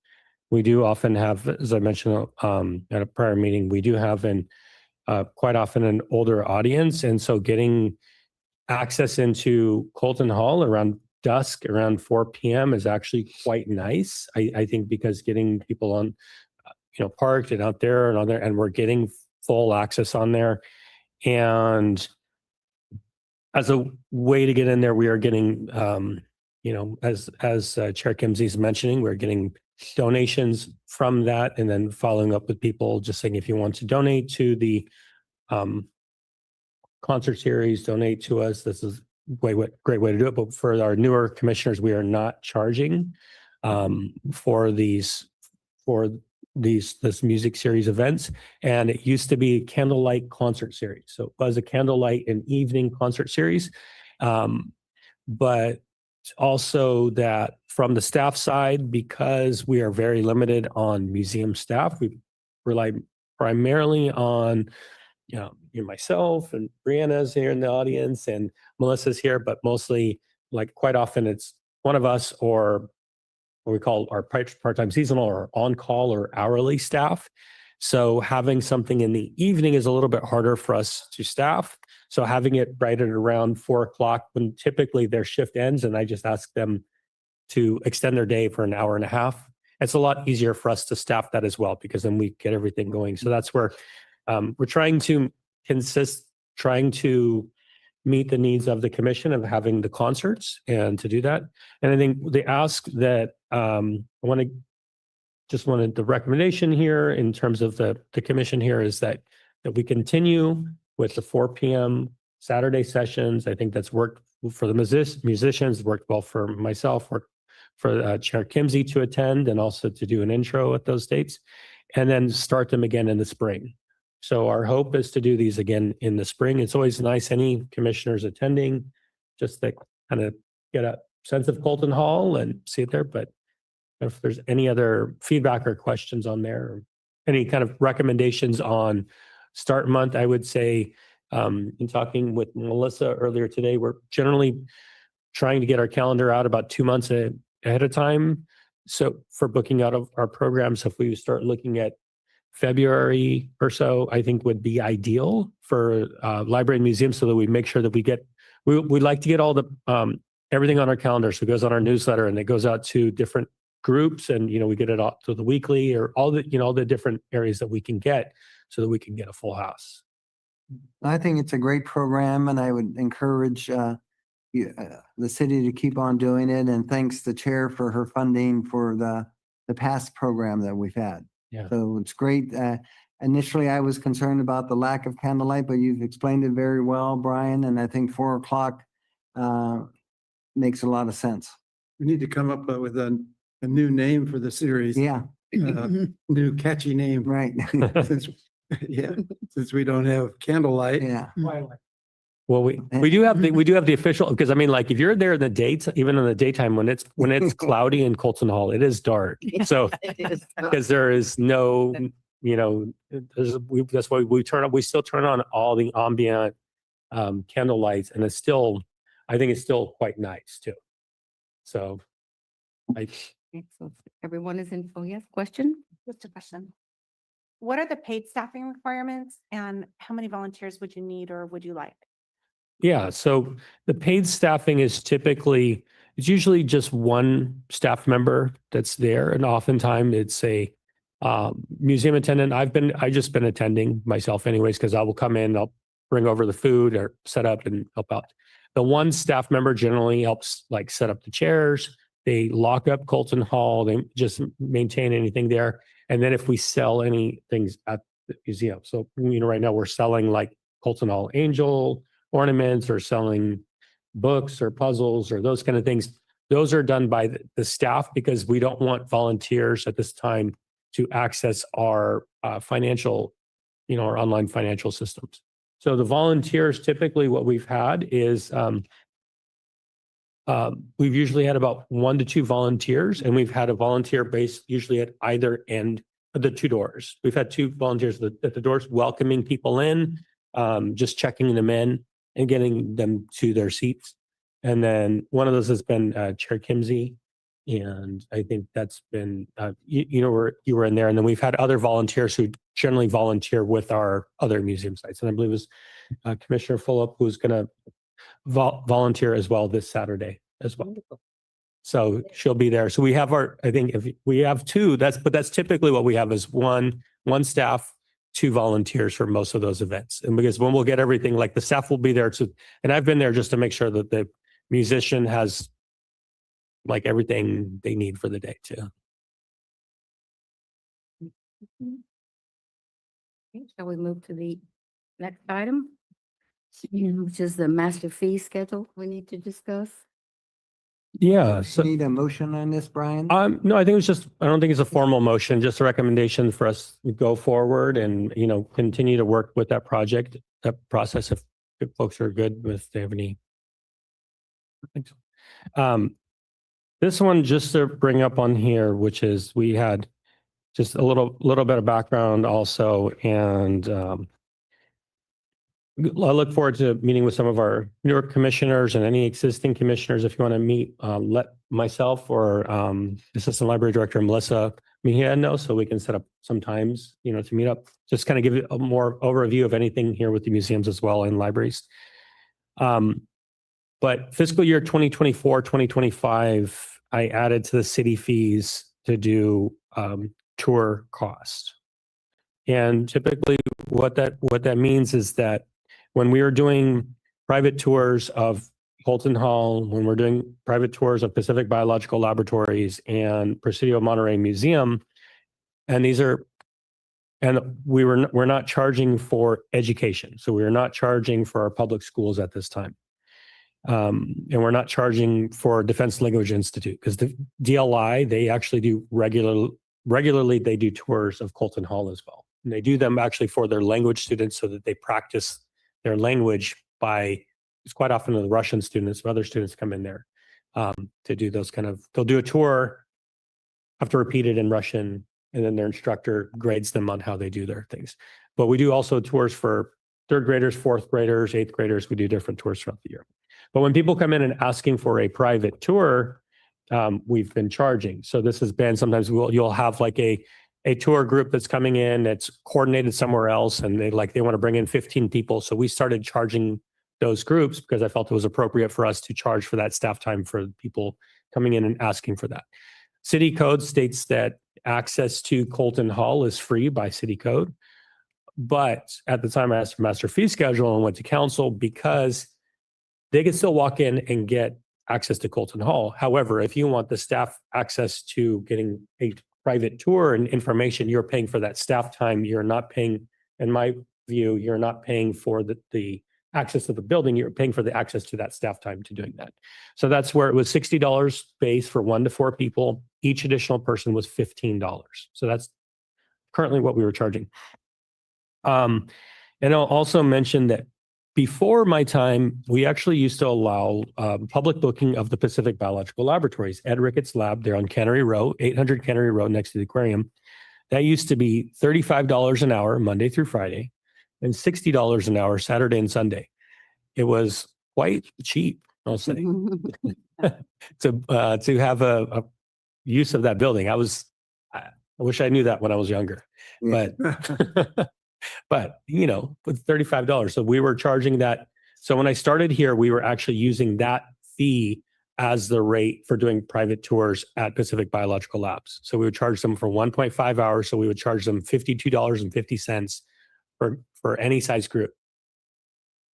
We do often have, as I mentioned at a prior meeting, we do have quite often an older audience, and so getting access into Colton Hall around dusk, around 4 p.m. is actually quite nice. I think because getting people on, parked and out there and we're getting full access on there. And as a way to get in there, we are getting, as Chair Kimsey's mentioning, we're getting donations from that, and then following up with people just saying, if you want to donate to the concert series, donate to us. This is great way to do it. But for our newer commissioners, we are not charging for this music series events. And it used to be a candlelight concert series. So it was a candlelight and evening concert series. But also that from the staff side, because we are very limited on museum staff, we rely primarily on myself, and Brianna's here in the audience and Melissa's here, but mostly, like, quite often it's one of us or what we call our part-time seasonal or on-call or hourly staff. So having something in the evening is a little bit harder for us to staff. So having it right at around 4 o'clock when typically their shift ends, and I just ask them to extend their day for an hour and a half, it's a lot easier for us to staff that as well, because then we get everything going. So that's where we're trying to meet the needs of the commission of having the concerts and to do that. And I think the ask that the recommendation here in terms of the commission here is that we continue with the 4 p.m. Saturday sessions. I think that's worked for the musicians, worked well for myself, worked for Chair Kimsey to attend and also to do an intro at those dates, and then start them again in the spring. So our hope is to do these again in the spring. It's always nice, any commissioners attending, just to kind of get a sense of Colton Hall and see it there. But if there's any other feedback or questions on there, or any kind of recommendations on start month, I would say, in talking with Melissa earlier today, we're generally trying to get our calendar out about 2 months ahead of time. So for booking out of our programs, if we start looking at February or so, I think would be ideal for library and museums, so that we make sure that we'd like to get all the everything on our calendar. So it goes on our newsletter and it goes out to different groups, and we get it out to the weekly or all the different areas that we can get, so that we can get a full house. I think it's a great program, and I would encourage the city to keep on doing it. And thanks the chair for her funding for the past program that we've had. Yeah. So it's great. Initially, I was concerned about the lack of candlelight, but you've explained it very well, Brian. And I think 4 o'clock makes a lot of sense. We need to come up with a new name for the series. Yeah, New catchy name. right. Since we don't have candlelight. Yeah. Well, we do have the official, because I mean, like, if you're there in the daytime, even in the daytime when it's cloudy in Colton Hall, it is dark. So because there is no, that's why we still turn on all the ambient candle lights, and I think it's still quite nice too. So Okay, so everyone is in. Oh, yes, question? Just a question. what are the paid staffing requirements and how many volunteers would you need or would you like? Yeah, so the paid staffing is typically, it's usually just one staff member that's there. And oftentimes it's a museum attendant. I just been attending myself anyways, because I will come in, I'll bring over the food or set up and help out. The one staff member generally helps like set up the chairs. They lock up Colton Hall. They just maintain anything there. And then if we sell any things at the museum. So, right now we're selling like Colton Hall Angel ornaments or selling books or puzzles or those kind of things. Those are done by the staff because we don't want volunteers at this time to access our financial, our online financial systems. So the volunteers, typically what we've had is we've usually had about 1 to 2 volunteers, and we've had a volunteer base usually at either end of the 2 doors. We've had 2 volunteers at the doors welcoming people in, just checking them in and getting them to their seats. And then one of those has been Chair Kimsey. And I think that's been, you were in there. And then we've had other volunteers who generally volunteer with our other museum sites. And I believe it was Commissioner Fulop, who's going to volunteer as well this Saturday as well. So she'll be there. So we have I think if we have 2, but that's typically what we have is one staff, 2 volunteers for most of those events. And because when we'll get everything, like the staff will be there too. And I've been there just to make sure that the musician has like everything they need for the day too. Okay, shall we move to the next item? Which is the master fee schedule we need to discuss. Yeah. So Need a motion on this, Brian? no, I think I don't think it's a formal motion, just a recommendation for us to go forward and, continue to work with that project, that process if folks are good with, if they have any. I think so. This one, just to bring up on here, which is we had just a little bit of background also. And I look forward to meeting with some of our newer commissioners and any existing commissioners. If you want to meet, let myself or Assistant Library Director Melissa Mejia know so we can set up some times, to meet up. Just kind of give you a more overview of anything here with the museums as well and libraries. But fiscal year 2024, 2025, I added to the city fees to do tour cost. And typically what that means is that when we are doing private tours of Colton Hall, when we're doing private tours of Pacific Biological Laboratories and Presidio Monterey Museum, and we're not charging for education. So we're not charging for our public schools at this time. And we're not charging for Defense Language Institute because the DLI, they actually do regularly they do tours of Colton Hall as well. And they do them actually for their language students so that they practice their language it's quite often the Russian students, other students come in there to do those they'll do a tour, have to repeat it in Russian, and then their instructor grades them on how they do their things. But we do also tours for 3rd graders, 4th graders, 8th graders. We do different tours throughout the year. But when people come in and asking for a private tour, we've been charging. So this has been, sometimes you'll have like a tour group that's coming in that's coordinated somewhere else and they want to bring in 15 people. So we started charging those groups because I felt it was appropriate for us to charge for that staff time for people coming in and asking for that. City code states that access to Colton Hall is free by city code. But at the time I asked for master fee schedule and went to council because they can still walk in and get access to Colton Hall. However, if you want the staff access to getting a private tour and information, you're paying for that staff time. You're not paying, in my view, you're not paying for the access to the building. You're paying for the access to that staff time to doing that. So that's where it was $60 base for 1 to 4 people. Each additional person was $15. So that's currently what we were charging. And I'll also mention that before my time, we actually used to allow public booking of the Pacific Biological Laboratories. Ed Ricketts Lab, they're on Cannery Row, 800 Cannery Row next to the aquarium. That used to be $35 an hour, Monday through Friday, and $60 an hour, Saturday and Sunday. It was quite cheap, I'll say, to have a use of that building. I wish I knew that when I was younger, Yeah. but, but you know, with $35. So we were charging that. So when I started here, we were actually using that fee as the rate for doing private tours at Pacific Biological Labs. So we would charge them for 1.5 hours. So we would charge them $52.50 for any size group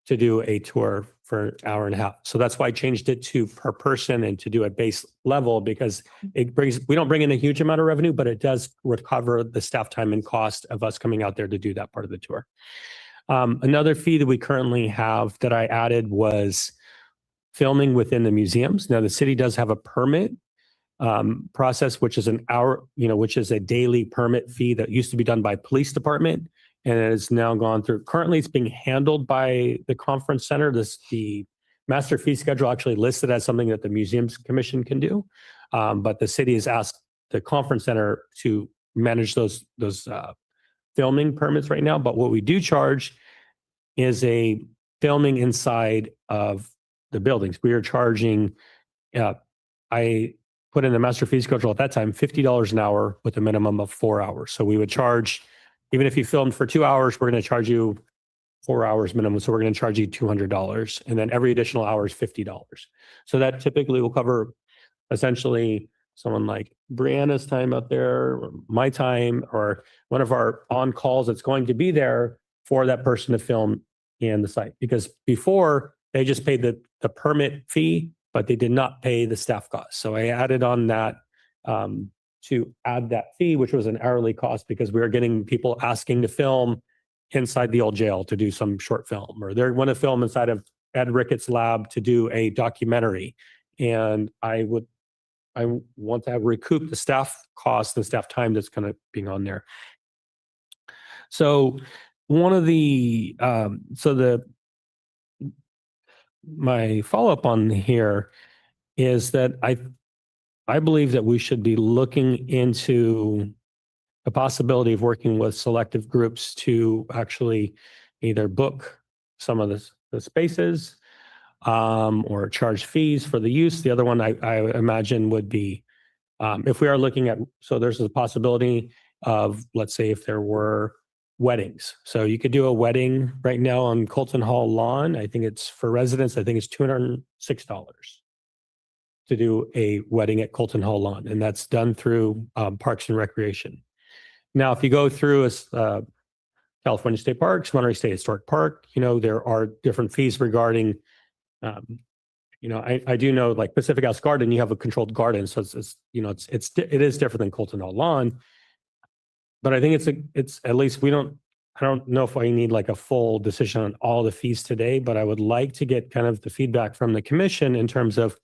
to do a tour for an hour and a half. So that's why I changed it to per person and to do a base level, because we don't bring in a huge amount of revenue, but it does recover the staff time and cost of us coming out there to do that part of the tour. Another fee that we currently have that I added was filming within the museums. Now the city does have a permit process, which is an hour, which is a daily permit fee that used to be done by police department. And it has now gone through. Currently, it's being handled by the conference center. The master fee schedule actually listed as something that the Museums Commission can do, but the city has asked the conference center to manage those filming permits right now. But what we do charge is a filming inside of the buildings. We are charging. I put in the master fee schedule at that time $50 an hour with a minimum of 4 hours. So we would charge. Even if you filmed for 2 hours, we're going to charge you 4 hours minimum. So we're going to charge you $200. And then every additional hour is $50. So that typically will cover essentially someone like Brianna's time out there, or my time, or one of our on-calls that's going to be there for that person to film in the site. Because before, they just paid the permit fee, but they did not pay the staff costs. So I added on that to add that fee, which was an hourly cost, because we were getting people asking to film inside the old jail to do some short film, or they want to film inside of Ed Ricketts' lab to do a documentary. And I want to recoup the staff cost and staff time that's kind of being on there. So one of the, my follow-up on here is that I believe that we should be looking into the possibility of working with selective groups to actually either book some of the spaces or charge fees for the use. The other one I imagine would be if we are looking at, so there's a possibility of, let's say, if there were weddings. So you could do a wedding right now on Colton Hall lawn. I think it's for residents, I think it's $206. To do a wedding at Colton Hall lawn, and that's done through Parks and Recreation. Now, if you go through California State Parks, Monterey State Historic Park, there are different fees regarding, I do know like Pacific House Garden, you have a controlled garden, so it is different than Colton Hall lawn. But I think it's at least I don't know if I need like a full decision on all the fees today, but I would like to get kind of the feedback from the commission in terms of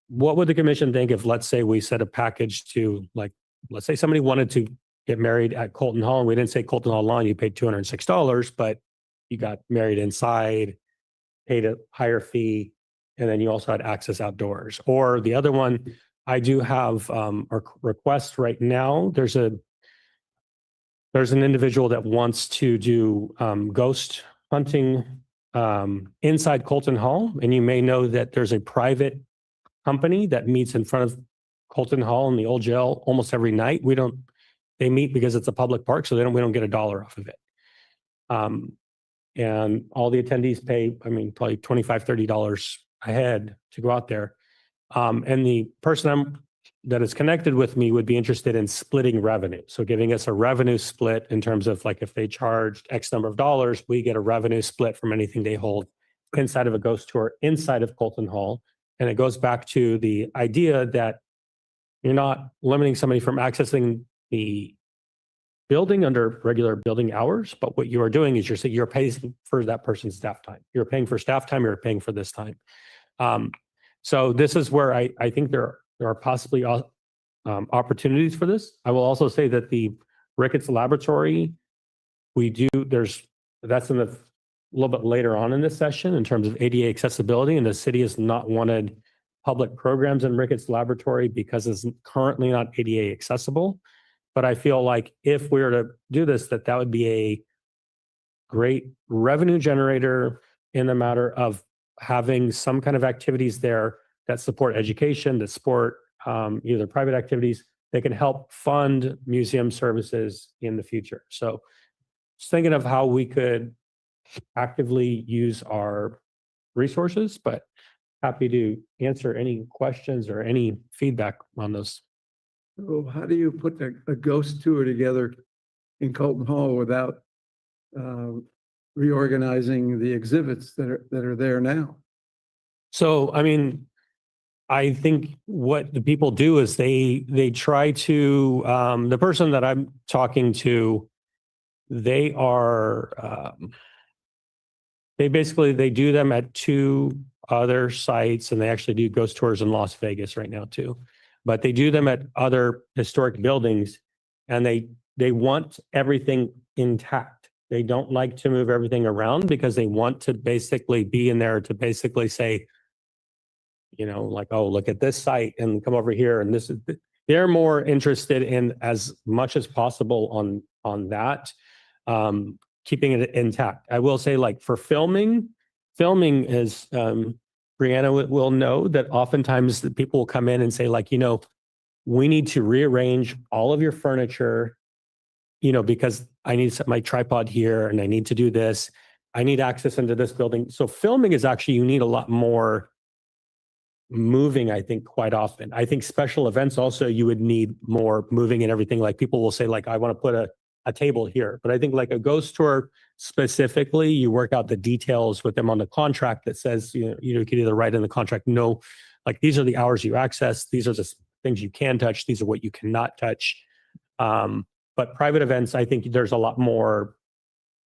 what would the commission think if, let's say, we set a package to, like, let's say somebody wanted to get married at Colton Hall, and we didn't say Colton Hall lawn, you paid $206, but you got married inside, paid a higher fee, and then you also had access outdoors. Or the other one, I do have a request right now. There's an individual that wants to do ghost hunting inside Colton Hall, and you may know that there's a private company that meets in front of Colton Hall in the old jail almost every night. They meet because it's a public park, so we don't get $1 off of it. And all the attendees pay, probably $25, $30 a head to go out there. And the person that is connected with me would be interested in splitting revenue. So giving us a revenue split in terms of, like, if they charged X number of dollars, we get a revenue split from anything they hold inside of a ghost tour inside of Colton Hall. And it goes back to the idea that you're not limiting somebody from accessing the building under regular building hours, but what you are doing is you're paying for that person's staff time. You're paying for staff time, you're paying for this time. So this is where I think there are possibly opportunities for this. I will also say that the Ricketts Laboratory, that's in the a little bit later on in this session in terms of ADA accessibility, and the city has not wanted public programs in Ricketts Laboratory because it's currently not ADA accessible. But I feel like if we were to do this, that would be a great revenue generator in the matter of having some kind of activities there that support education, that support either private activities that can help fund museum services in the future. So just thinking of how we could actively use our resources, but happy to answer any questions or any feedback on those. So how do you put a ghost tour together in Colton Hall without reorganizing the exhibits that are there now? So, I mean, I think what the people do is they try to, the person that I'm talking to, they are, they do them at 2 other sites, and they actually do ghost tours in Las Vegas right now too. But they do them at other historic buildings, and they want everything intact. They don't like to move everything around because they want to basically be in there to basically say, you know, like, oh, look at this site and come over here. And this is, they're more interested in as much as possible on that, keeping it intact. I will say, like, for filming is, Brianna will know that oftentimes the people will come in and say, like, you know, we need to rearrange all of your furniture, you know, because I need to set my tripod here and I need to do this. I need access into this building. So filming is actually, you need a lot more moving, I think, quite often. I think special events also, you would need more moving and everything. Like, people will say, like, I want to put a table here. But I think, like, a ghost tour specifically, you work out the details with them on the contract that says, you can either write in the contract, no, like, these are the hours you access. These are the things you can touch. These are what you cannot touch. But private events, I think there's a lot more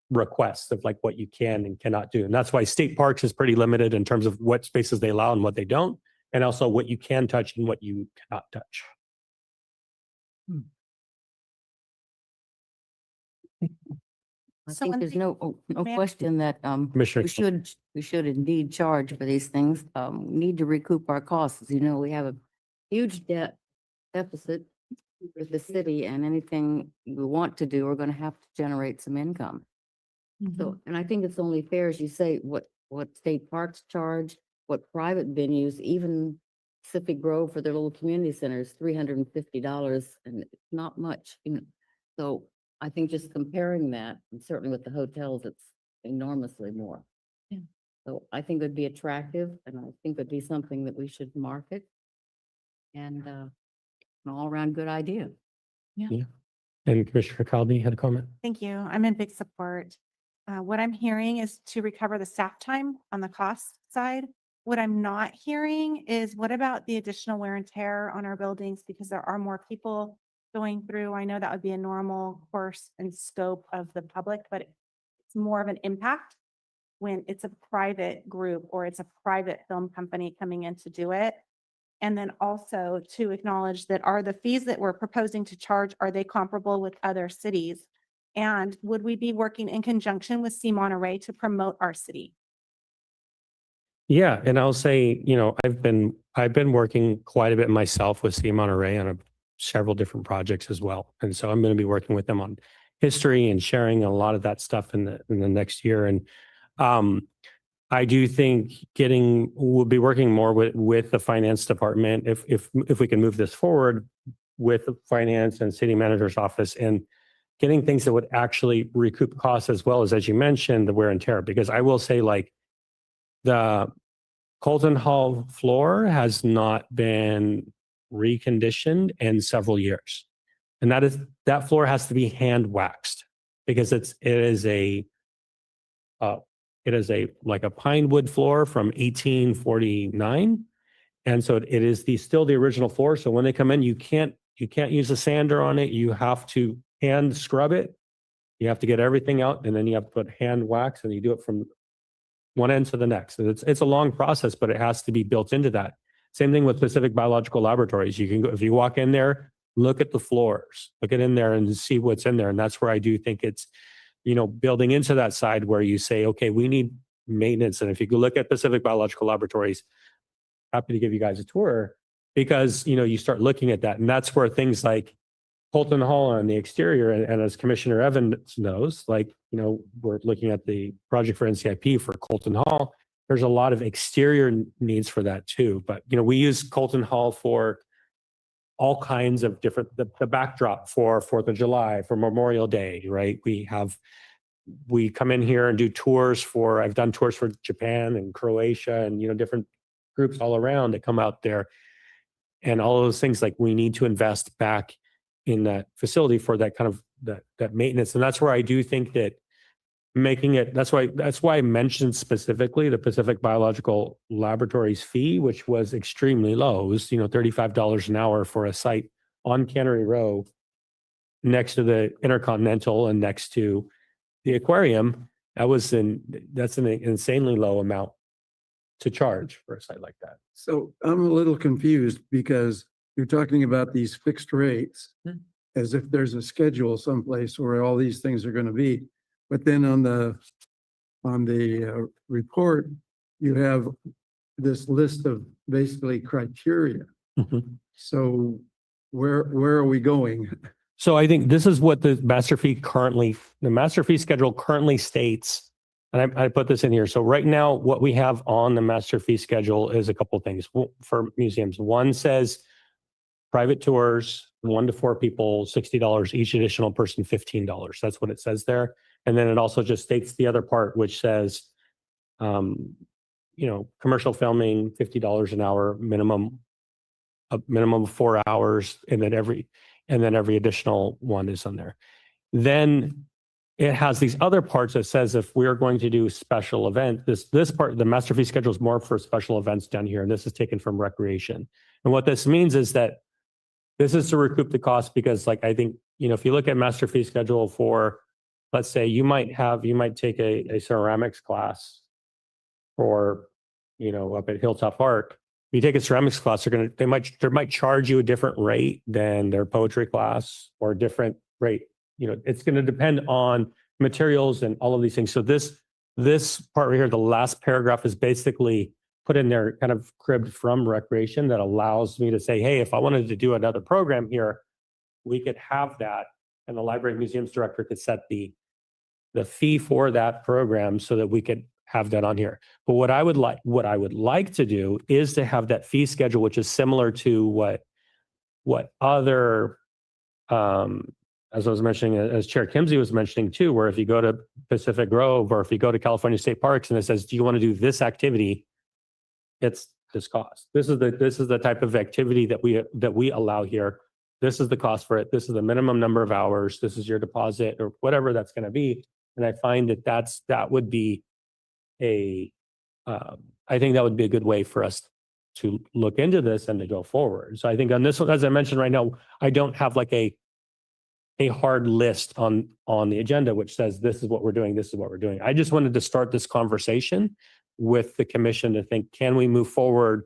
requests of, like, what you can and cannot do. And that's why state parks is pretty limited in terms of what spaces they allow and what they don't, and also what you can touch and what you cannot touch. I So think one there's thing- no Ma'am? question that Commissioner, we should indeed charge for these things. We need to recoup our costs. You know, we have a huge deficit with the city, and anything we want to do, we're going to have to generate some income. So, and I think it's only fair, as you say, what state parks charge, what private venues, even Pacific Grove for their little community centers, $350, and it's not much, you know. So I think just comparing that, and certainly with the hotels, it's enormously more. Yeah. So I think it'd be attractive, and I think it'd be something that we should market. And an all-around good idea. and Commissioner Caldy had a comment. Thank you. I'm in big support. What I'm hearing is to recover the staff time on the cost side. What I'm not hearing is, what about the additional wear and tear on our buildings? Because there are more people going through. I know that would be a normal course and scope of the public, but it's more of an impact when it's a private group or it's a private film company coming in to do it. And then also to acknowledge that, are the fees that we're proposing to charge, are they comparable with other cities? And would we be working in conjunction with Monterey to promote our city? Yeah, and I'll say, you know, I've been working quite a bit myself with Monterey on several different projects as well, and so I'm going to be working with them on history and sharing a lot of that stuff in the next year. And I do think we'll be working more with the finance department if we can move this forward with the finance and city manager's office, and getting things that would actually recoup costs, as well as you mentioned, the wear and tear. Because I will say, like, the Colton Hall floor has not been reconditioned in several years. And that floor has to be hand waxed, because it is a like a pine wood floor from 1849. And so it is still the original floor. So when they come in, you can't use a sander on it. You have to hand scrub it. You have to get everything out, and then you have to put hand wax, and you do it from one end to the next. And it's a long process, but it has to be built into that. Same thing with Pacific Biological Laboratories. You can go, if you walk in there, look at the floors, look in there and see what's in there. And that's where I do think it's, you know, building into that side where you say, okay, we need maintenance. And if you go look at Pacific Biological Laboratories, happy to give you guys a tour, because, you know, you start looking at that, and that's where things like Colton Hall on the exterior, and as Commissioner Evans knows, like, you know, we're looking at the project for NCIP for Colton Hall. There's a lot of exterior needs for that too. But, you know, we use Colton Hall for all kinds of different, the backdrop for 4th of July, for Memorial Day, right? We come in here and do tours I've done tours for Japan and Croatia and, different groups all around that come out there. And all of those things, like we need to invest back in that facility for that kind of that maintenance. And that's where I do think that that's why I mentioned specifically the Pacific Biological Laboratories fee, which was extremely low. It was, $35 an hour for a site on Cannery Row next to the Intercontinental and next to the aquarium. That's an insanely low amount to charge for a site like that. So I'm a little confused because you're talking about these fixed rates as if there's a schedule someplace where all these things are going to be. But then on the report, you have this list of basically criteria. So where are we going? So I think this is what the master fee schedule currently states. And I put this in here. So right now, what we have on the master fee schedule is a couple of things for museums. One says private tours, 1 to 4 people, $60 each, additional person, $15. That's what it says there. And then it also just states the other part, which says, commercial filming, $50 an hour, a minimum of 4 hours. And then every additional one is on there. Then it has these other parts that says if we're going to do special event, this part, the master fee schedule is more for special events down here. And this is taken from recreation. And what this means is that this is to recoup the cost because I think, if you look at master fee schedule for, let's say you might take a ceramics class or, up at Hilltop Park. You take a ceramics class, they might charge you a different rate than their poetry class or a different rate. It's going to depend on materials and all of these things. So this part right here, the last paragraph is basically put in there, kind of cribbed from recreation, that allows me to say, hey, if I wanted to do another program here, we could have that. And the library museums director could set the fee for that program so that we could have that on here. But what I would like to do is to have that fee schedule, which is similar to what other, as I was mentioning, as Chair Kimsey was mentioning too, where if you go to Pacific Grove or if you go to California State Parks and it says, do you want to do this activity? It's this cost. This is the type of activity that we allow here. This is the cost for it. This is the minimum number of hours. This is your deposit or whatever that's going to be. And I find that would be I think that would be a good way for us to look into this and to go forward. So I think on this one, as I mentioned right now, I don't have like a hard list on the agenda, which says this is what we're doing, this is what we're doing. I just wanted to start this conversation with the commission to think, can we move forward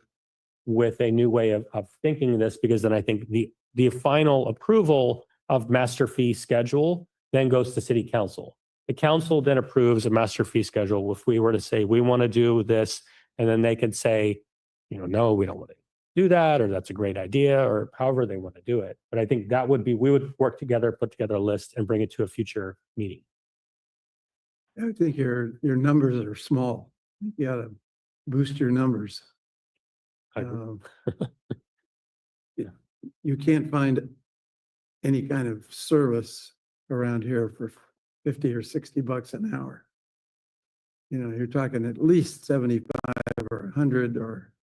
with a new way of thinking this? Because then I think the final approval of master fee schedule then goes to city council. The council then approves a master fee schedule. If we were to say, we want to do this, and then they could say, no, we don't want to do that, or that's a great idea, or however they want to do it. But I think that would be, we would work together, put together a list and bring it to a future meeting. I think your numbers are small. You got to boost your numbers. I agree. You can't find any kind of service around here for 50 or 60 bucks an hour. You're talking at least 75 or 100 or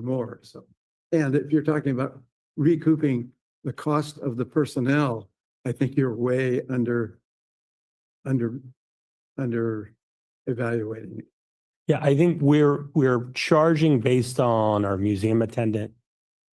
more. So, and if you're talking about recouping the cost of the personnel, I think you're way under evaluating it. Yeah, I think we're charging based on our museum attendant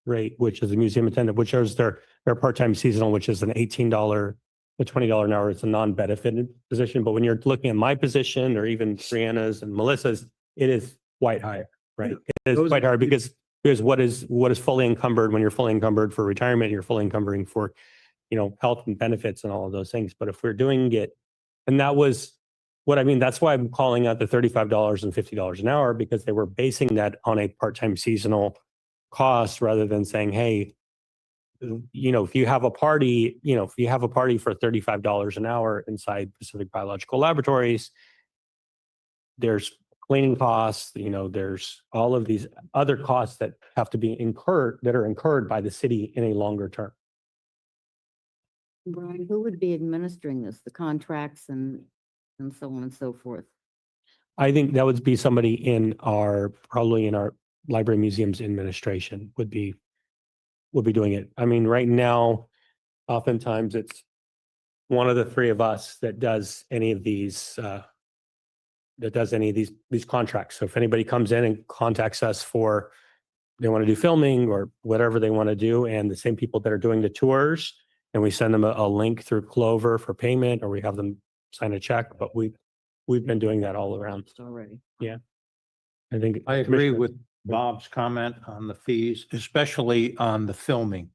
rate, which is a museum attendant, which is their part-time seasonal, which is an $18 to $20 an hour. It's a non-benefited position. But when you're looking at my position or even Brianna's and Melissa's, it is quite higher, right? It is quite higher because what is fully encumbered, when you're fully encumbered for retirement, you're fully encumbering for, health and benefits and all of those things. But if we're doing it, and that was what I mean, that's why I'm calling out the $35 and $50 an hour, because they were basing that on a part-time seasonal cost rather than saying, hey, if you have a party, for $35 an hour inside Pacific Biological Laboratories, there's cleaning costs, there's all of these other costs that have to be incurred, that are incurred by the city in a longer term. Brian, who would be administering this, the contracts and so on and so forth? I think that would be somebody probably in our library museums administration would be doing it. I mean, right now, oftentimes it's one of the three of us that does any of these contracts. So if anybody comes in and contacts us for, they want to do filming or whatever they want to do, and the same people that are doing the tours, and we send them a link through Clover for payment, or we have them sign a check, but we've been doing that all around. Already. I think. I agree with Bob's comment on the fees, especially on the filming.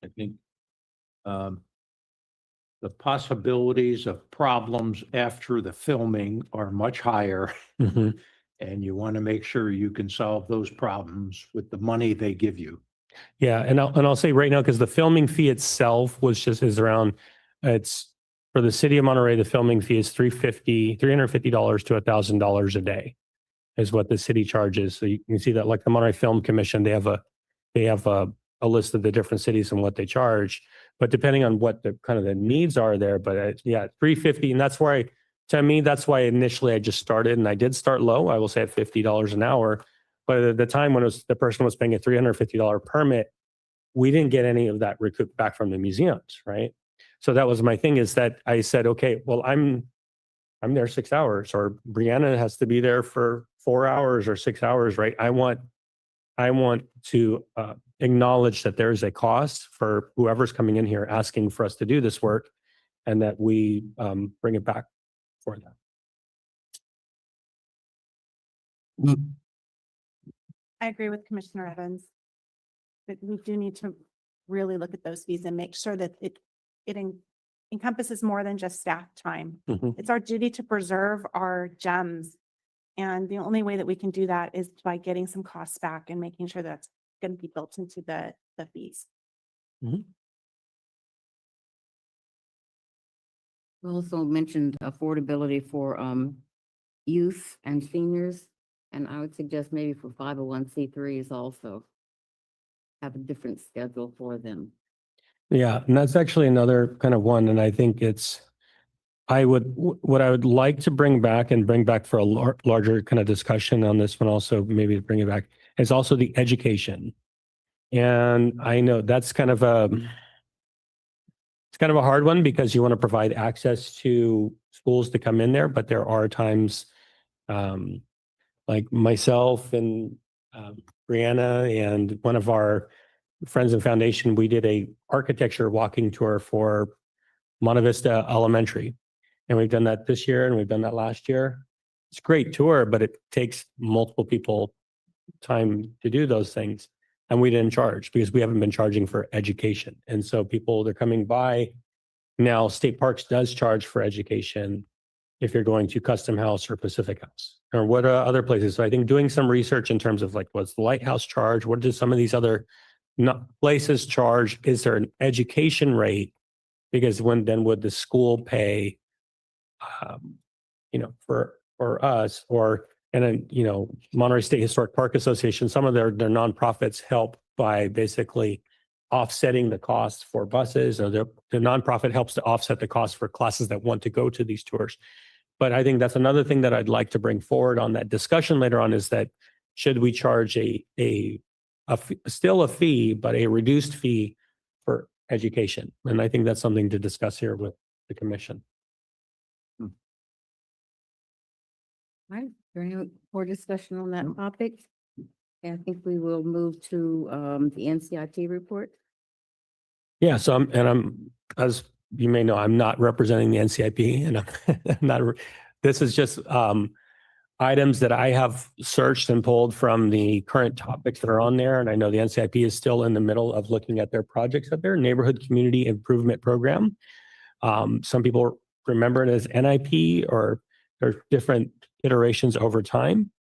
I think the possibilities of problems after the filming are much higher, Mhm. and you want to make sure you can solve those problems with the money they give you. Yeah, and I'll say right now, because the filming fee itself is around, it's for the city of Monterey, the filming fee is $350 to $1,000 a day is what the city charges. So you can see that, like the Monterey Film Commission, they have a list of the different cities and what they charge, but depending on what the kind of the needs are there, but yeah, $350, and that's why, to me, that's why initially I just started, and I did start low. I will say at $50 an hour. But at the time when the person was paying a $350 permit, we didn't get any of that recouped back from the museums, right? So that was my thing, is that I said, okay, well, I'm there 6 hours, or Brianna has to be there for 4 hours or 6 hours, right? I want to acknowledge that there is a cost for whoever's coming in here asking for us to do this work, and that we bring it back for them. I agree with Commissioner Evans. That we do need to really look at those fees and make sure that it encompasses more than just staff time. Mhm. It's our duty to preserve our gems. And the only way that we can do that is by getting some costs back and making sure that's going to be built into the fees. We also mentioned affordability for youth and seniors, and I would suggest maybe for 501c3s also have a different schedule for them. Yeah, and that's actually another kind of one, and I think what I would like to bring back for a larger kind of discussion on this one, also maybe to bring it back, is also the education. And I know that's kind of it's kind of a hard one, because you want to provide access to schools to come in there, but there are times, like myself and Brianna and one of our friends in foundation, we did a architecture walking tour for Monte Vista Elementary. And we've done that this year, and we've done that last year. It's a great tour, but it takes multiple people time to do those things. And we didn't charge, because we haven't been charging for education. And so they're coming by. Now, State Parks does charge for education if you're going to Custom House or Pacific House, or what other places. So I think doing some research in terms of, like, what's the Lighthouse charge? What do some of these other places charge? Is there an education rate? Because then would the school pay, for us, and then, Monterey State Historic Park Association, some of their nonprofits help by basically offsetting the costs for buses, or the nonprofit helps to offset the cost for classes that want to go to these tours. But I think that's another thing that I'd like to bring forward on that discussion later on, is that should we charge still a fee, but a reduced fee for education? And I think that's something to discuss here with the commission. All right, is there any more discussion on that topic? And I think we will move to the NCIP report. Yeah, so I'm, as you may know, I'm not representing the NCIP, and I'm not, this is just items that I have searched and pulled from the current topics that are on there. And I know the NCIP is still in the middle of looking at their projects up there, Neighborhood Community Improvement Program. Some people remember it as NIP, or there's different iterations over time.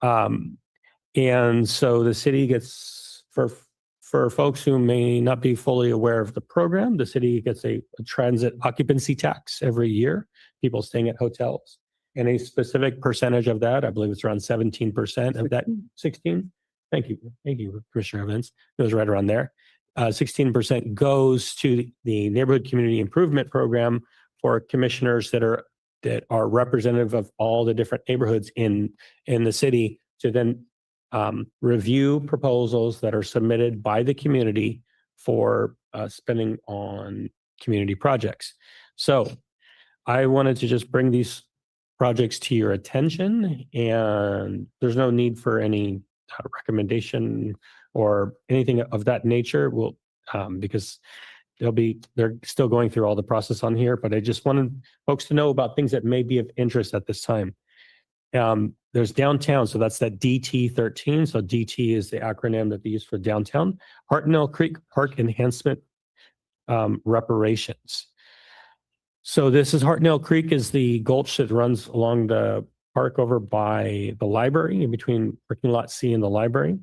And so the city gets, for folks who may not be fully aware of the program, the city gets a transit occupancy tax every year, people staying at hotels. and a specific percentage of that, I believe it's around 17% of that 16. Thank you, Commissioner Evans. It was right around there. 16% goes to the Neighborhood Community Improvement Program for commissioners that are representative of all the different neighborhoods in the city to then review proposals that are submitted by the community for spending on community projects. So I wanted to just bring these projects to your attention, and there's no need for any recommendation or anything of that nature. We'll because they're still going through all the process on here, but I just wanted folks to know about things that may be of interest at this time. There's downtown, so that's that DT13. So DT is the acronym that they use for downtown. Hartnell Creek Park Enhancement Reparations. So this is Hartnell Creek is the gulch that runs along the park over by the library, in between parking lot C and the library.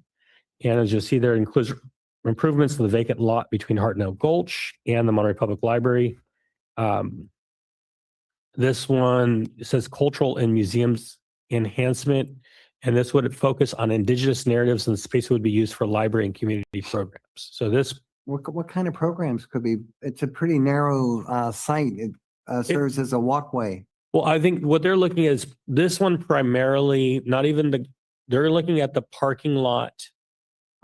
And as you'll see there, it includes improvements to the vacant lot between Hartnell Gulch and the Monterey Public Library. This one says cultural and museums enhancement, and this would focus on indigenous narratives, and the space would be used for library and community programs. So this, What kind of programs could be, it's a pretty narrow site. It serves as a walkway. well, I think what they're looking at is this one primarily, not even they're looking at the parking lot,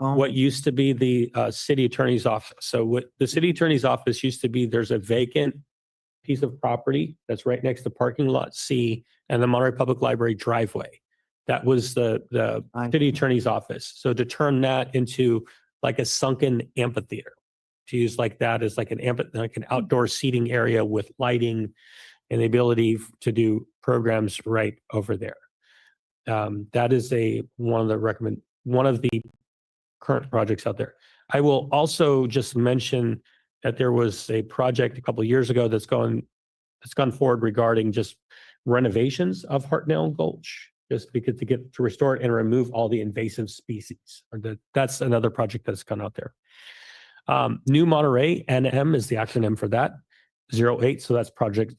Oh, what used to be the city attorney's office. So what the city attorney's office used to be, there's a vacant piece of property that's right next to parking lot C and the Monterey Public Library driveway. That was the I city see. attorney's office. So to turn that into like a sunken amphitheater, to use like that as like like an outdoor seating area with lighting and the ability to do programs right over there. That is one of the current projects out there. I will also just mention that there was a project a couple of years ago that's gone forward regarding just renovations of Hartnell Gulch, just because to restore it and remove all the invasive species. That's another project that's gone out there. New Monterey, NM is the acronym for that. 08, so that's project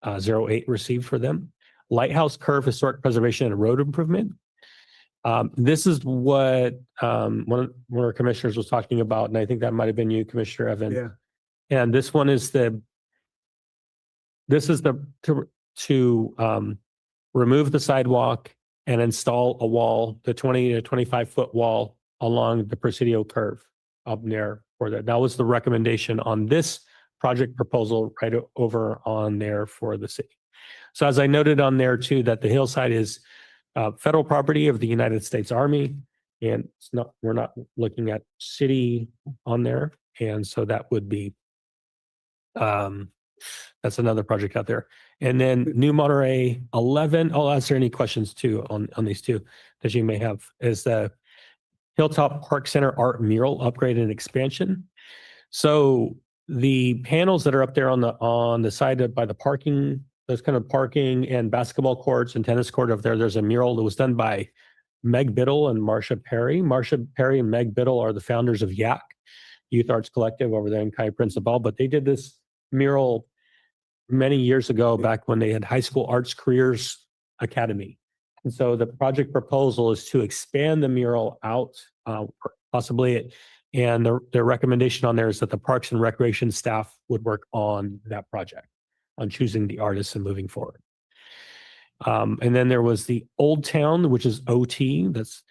08 received for them. Lighthouse Curve Historic Preservation and Road Improvement. This is what one of our commissioners was talking about, and I think that might have been you, Commissioner Evans. Yeah. And this one is to remove the sidewalk and install a wall, the 20 to 25-foot wall along the Presidio curve up there for that. That was the recommendation on this project proposal right over on there for the city. So as I noted on there too, that the hillside is federal property of the United States Army, and we're not looking at city on there. And so that would be, that's another project out there. And then New Monterey 11, I'll answer any questions too on these two that you may have, is the Hilltop Park Center art mural upgrade and expansion. So the panels that are up there on the side by the parking, those kind of parking and basketball courts and tennis court up there, there's a mural that was done by Meg Biddle and Marcia Perry. Marcia Perry and Meg Biddle are the founders of YAC, Youth Arts Collective over there in Cayo Principal, but they did this mural many years ago, back when they had High School Arts Careers Academy. And so the project proposal is to expand the mural out, possibly, and their recommendation on there is that the Parks and Recreation staff would work on that project, on choosing the artists and moving forward. And then there was the Old Town, which is OT, that's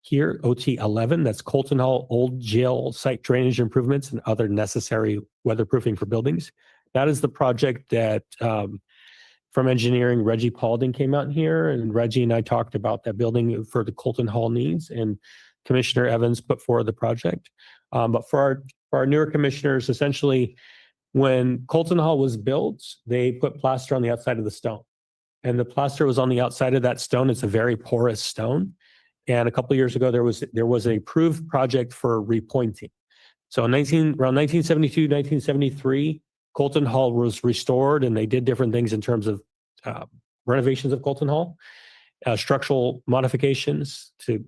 here, OT 11, that's Colton Hall Old Jail site drainage improvements and other necessary weatherproofing for buildings. That is the project that from engineering, Reggie Paulding came out here, and Reggie and I talked about that building for the Colton Hall needs, and Commissioner Evans put forward the project. But for our newer commissioners, essentially, when Colton Hall was built, they put plaster on the outside of the stone. And the plaster was on the outside of that stone. It's a very porous stone. And a couple of years ago, there was an approved project for repointing. So around 1972, 1973, Colton Hall was restored, and they did different things in terms of renovations of Colton Hall, structural modifications to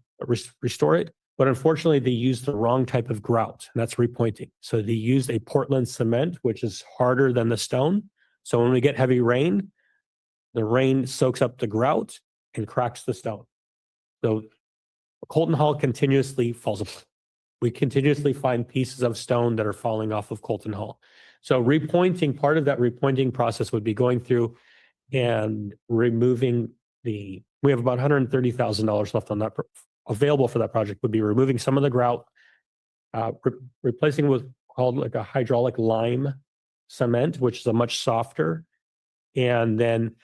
restore it. But unfortunately, they used the wrong type of grout, and that's repointing. So they used a Portland cement, which is harder than the stone. So when we get heavy rain, the rain soaks up the grout and cracks the stone. So Colton Hall continuously falls apart. We continuously find pieces of stone that are falling off of Colton Hall. So repointing, part of that repointing process would be going through and removing we have about $130,000 left on that, available for that project, would be removing some of the grout, replacing with called like a hydraulic lime cement, which is a much softer. And then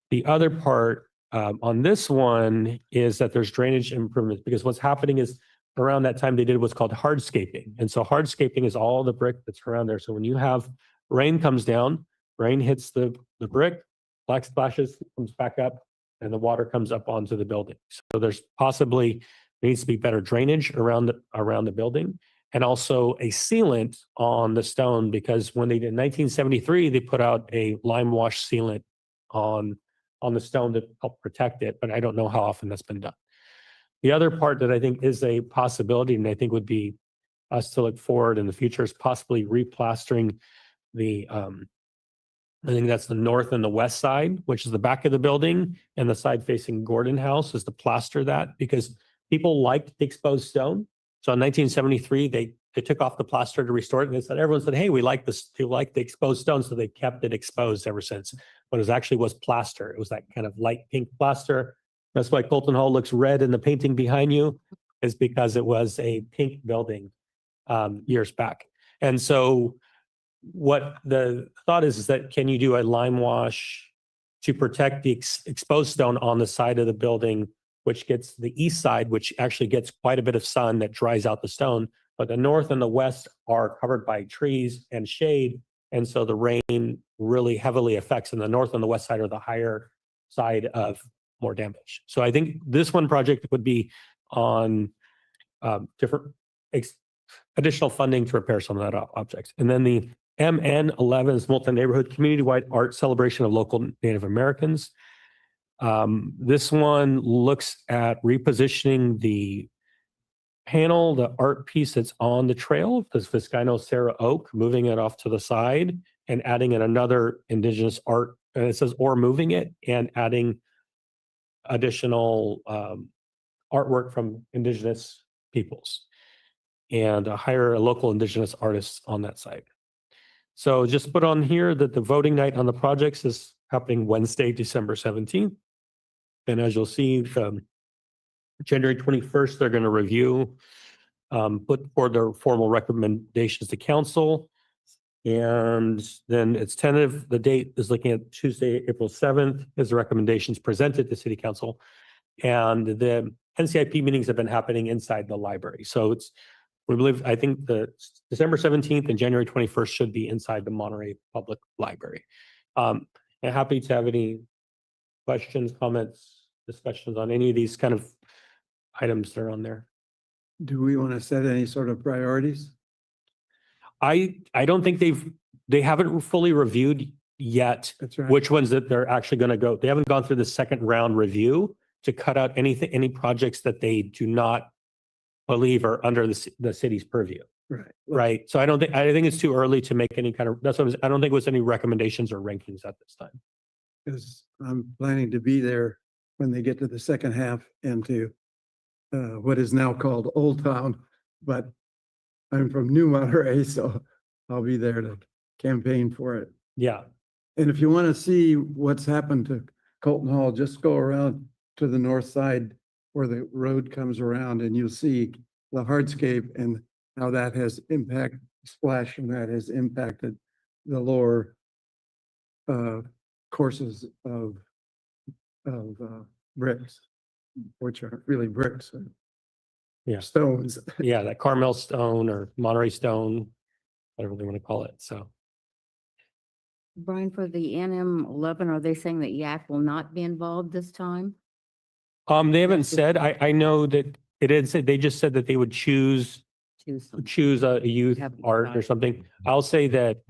the other part on this one is that there's drainage improvements, because what's happening is around that time they did what's called hardscaping. And so hardscaping is all the brick that's around there. So when you have rain comes down, rain hits the brick, black splashes, comes back up, and the water comes up onto the building. So there's possibly needs to be better drainage around the building, and also a sealant on the stone, because when they did in 1973, they put out a lime wash sealant on the stone to help protect it, but I don't know how often that's been done. The other part that I think is a possibility, and I think would be us to look forward in the future, is possibly replastering the I think that's the north and the west side, which is the back of the building, and the side facing Gordon House is to plaster that, because people liked the exposed stone. So in 1973, they took off the plaster to restore it, and they said, everyone said, hey, we like this, we like the exposed stone. So they kept it exposed ever since. But it actually was plaster. It was that kind of light pink plaster. That's why Colton Hall looks red in the painting behind you, is because it was a pink building years back. And so what the thought is that can you do a lime wash to protect the exposed stone on the side of the building, which gets the east side, which actually gets quite a bit of sun that dries out the stone, but the north and the west are covered by trees and shade. And so the rain really heavily affects, and the north and the west side are the higher side of more damage. So I think this one project would be on different additional funding to repair some of that objects. And then the MN11 is multi-neighborhood community-wide art celebration of local Native Americans. This one looks at repositioning the panel, the art piece that's on the trail, this Viscino Serra oak, moving it off to the side and adding in another indigenous art, and it says or moving it and adding additional artwork from indigenous peoples, and hire a local indigenous artists on that site. So just put on here that the voting night on the projects is happening Wednesday, December 17th. And as you'll see, January 21st, they're going to review, put forward their formal recommendations to council. And then it's tentative. The date is looking at Tuesday, April 7th, as the recommendations presented to City Council. And the NCIP meetings have been happening inside the library. So I think the December 17th and January 21st should be inside the Monterey Public Library. I'm happy to have any questions, comments, discussions on any of these kind of items that are on there. Do we want to set any sort of priorities? I don't think they haven't fully reviewed yet That's right. which ones that they're actually going to go. They haven't gone through the second round review to cut out any projects that they do not believe are under the city's purview. Right. Right. So I think it's too early to make any kind of, I don't think it was any recommendations or rankings at this time. Because I'm planning to be there when they get to the second half and to what is now called Old Town, but I'm from New Monterey, so I'll be there to campaign for it. Yeah. And if you want to see what's happened to Colton Hall, just go around to the north side where the road comes around, and you'll see the hardscape and how that has splash, and that has impacted the lower courses of bricks, which aren't really bricks, Yeah. stones. Yeah. That Carmel stone or Monterey stone, whatever they want to call it. So. Brian, for the NM11, are they saying that Yak will not be involved this time? They haven't said, I know that it is, they just said that they would choose a youth Have art or decided. something. I'll say that,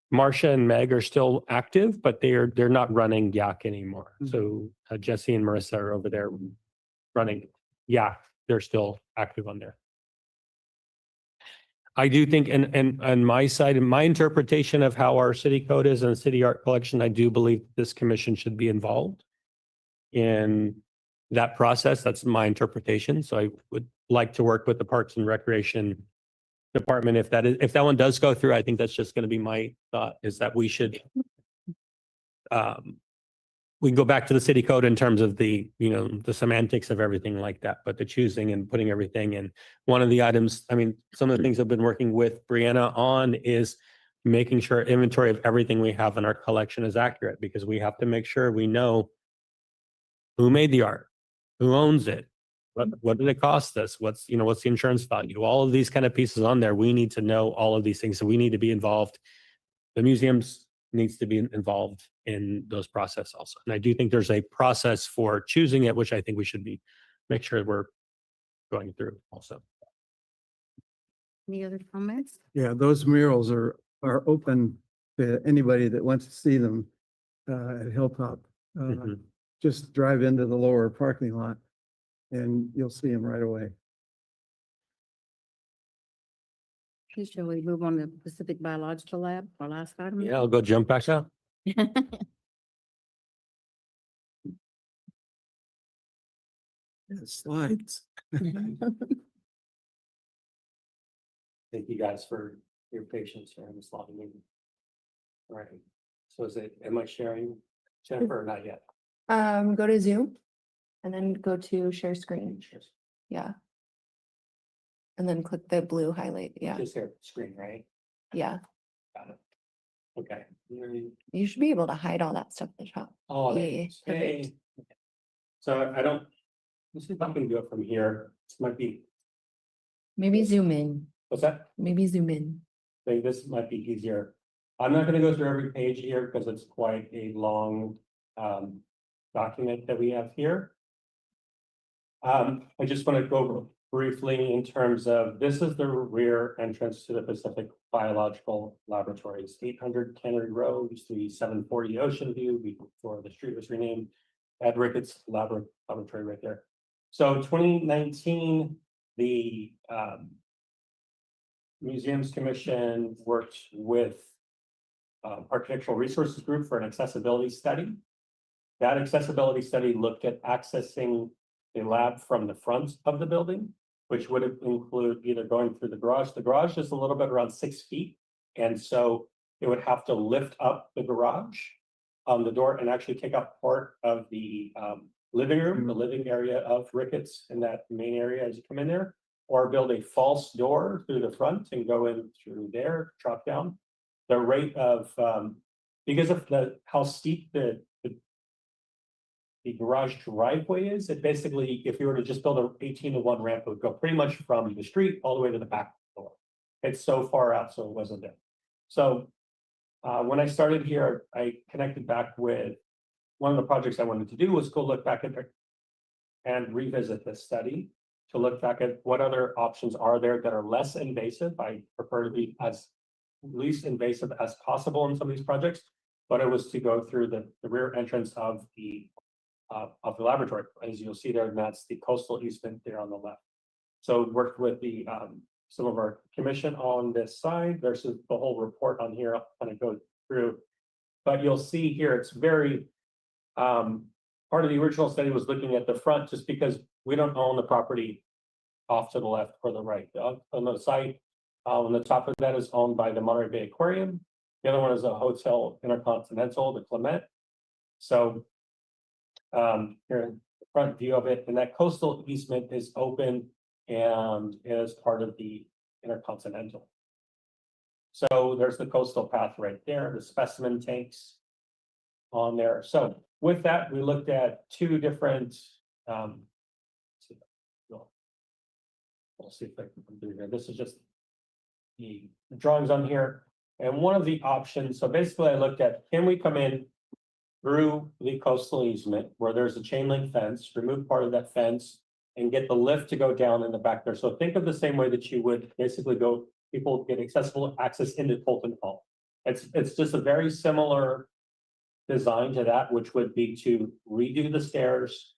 Marcia and Meg are still active, but they're not running Yak anymore. So Jesse and Marissa are over there running Yak. They're still active on there. I do think, and on my side, in my interpretation of how our city code is and city art collection, I do believe this commission should be involved in that process. That's my interpretation. So I would like to work with the Parks and Recreation Department. If that one does go through, I think that's just going to be my thought, is that we should we can go back to the city code in terms of the, the semantics of everything like that, but the choosing and putting everything in. One of the items, I mean, some of the things I've been working with Brianna on is making sure inventory of everything we have in our collection is accurate, because we have to make sure we know who made the art, who owns it, what did it cost us, what's the insurance value, all of these kind of pieces on there. We need to know all of these things. So we need to be involved. The museums needs to be involved in those process also. And I do think there's a process for choosing it, which I think we should make sure we're going through also. Any other comments? Yeah, those murals are open to anybody that wants to see them at Hilltop. Mhm. Just drive into the lower parking lot and you'll see them right away. Okay, shall we move on to Pacific Biological Lab, our last item? Yeah, I'll go jump back up. Slides. Thank you guys for your patience during this long meeting. All right, so am I sharing, Jennifer, or not yet? Go to Zoom and then go to share screen. Yeah. And then click the blue highlight. Yeah. Just here, screen, right? Yeah. Got it. Okay. You should be able to hide all that stuff at the top. Oh, there it Yeah, is. Hey. So let's see if I can do it from here. This might be, Maybe zoom in. what's that? Maybe zoom in. I think this might be easier. I'm not gonna go through every page here because it's quite a long document that we have here. I just want to go over briefly in terms of, this is the rear entrance to the Pacific Biological Laboratories, 800 Kennedy Road, used to be 740 Ocean View before the street was renamed. Ed Ricketts Laboratory right there. So 2019, the Museums Commission worked with Architectural Resources Group for an accessibility study. That accessibility study looked at accessing the lab from the front of the building, which would include either going through the garage. The garage is a little bit around 6 feet. And so it would have to lift up the garage on the door and actually take up part of the living room, the living area of Ricketts in that main area as you come in there, or build a false door through the front and go in through there, drop down. The rate of, because of how steep the garage driveway is, it basically, if you were to just build an 18-to-1 ramp, it would go pretty much from the street all the way to the back door. It's so far out, so it wasn't there. So when I started here, I connected back with one of the projects I wanted to do was go look back at and revisit this study to look back at what other options are there that are less invasive. I prefer to be as least invasive as possible in some of these projects, but it was to go through the rear entrance of the laboratory, as you'll see there, and that's the coastal easement there on the left. So worked with the some of our commission on this side versus the whole report on here. I'll kind of go through, but you'll see here it's very part of the original study was looking at the front, just because we don't own the property off to the left or the right. On the site, on the top of that is owned by the Monterey Bay Aquarium. The other one is a hotel Intercontinental, the Clement. So here the front view of it, and that coastal easement is open and is part of the Intercontinental. So there's the coastal path right there, the specimen tanks on there. So with that, we looked at two different we'll see if I can do here. This is just the drawings on here. And one of the options, so basically I looked at, can we come in through the coastal easement where there's a chain link fence, remove part of that fence and get the lift to go down in the back there. So think of the same way that you would basically people get accessible access into Colton Hall. It's just a very similar design to that, which would be to redo the stairs,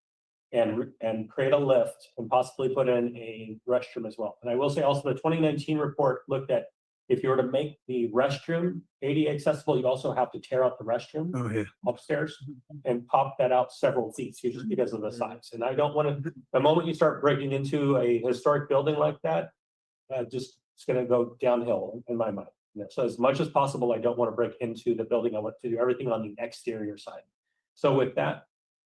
and create a lift and possibly put in a restroom as well. And I will say also the 2019 report looked at if you were to make the restroom ADA accessible, you also have to tear out the restroom Oh, yeah. upstairs and pop that out several feet just because of the size. And I don't want to, the moment you start breaking into a historic building like that, just it's going to go downhill in my mind. You know, so as much as possible, I don't want to break into the building. I want to do everything on the exterior side. So with that,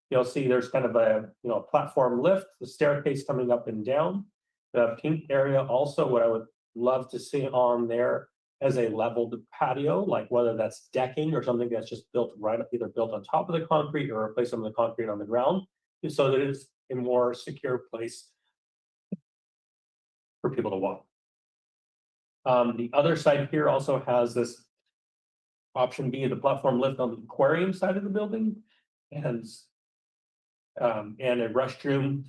you'll see there's kind of a platform lift, the staircase coming up and down. The pink area also, what I would love to see on there as a leveled patio, like whether that's decking or something that's just built right up, either built on top of the concrete or replace some of the concrete on the ground, so that it's a more secure place for people to walk. The other side here also has this option B, the platform lift on the aquarium side of the building, and a restroom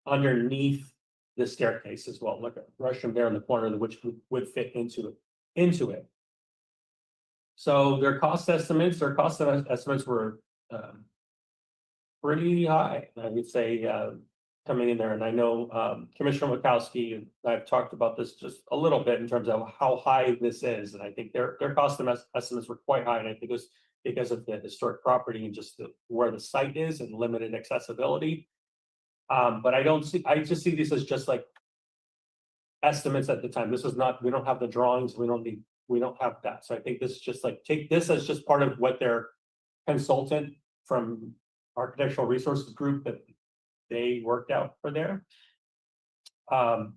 underneath the staircase as well. Look at restroom there in the corner, which would fit into it. So their cost estimates were pretty high, I would say, coming in there. And I know Commissioner Wachowski and I've talked about this just a little bit in terms of how high this is. And I think their cost estimates were quite high. And I think it was because of the historic property and just where the site is and limited accessibility. But I just see this as just like estimates at the time. This is not, we don't have the drawings, we don't have that. So I think this is just like, take this as just part of what their consultant from Architectural Resources Group that they worked out for there. But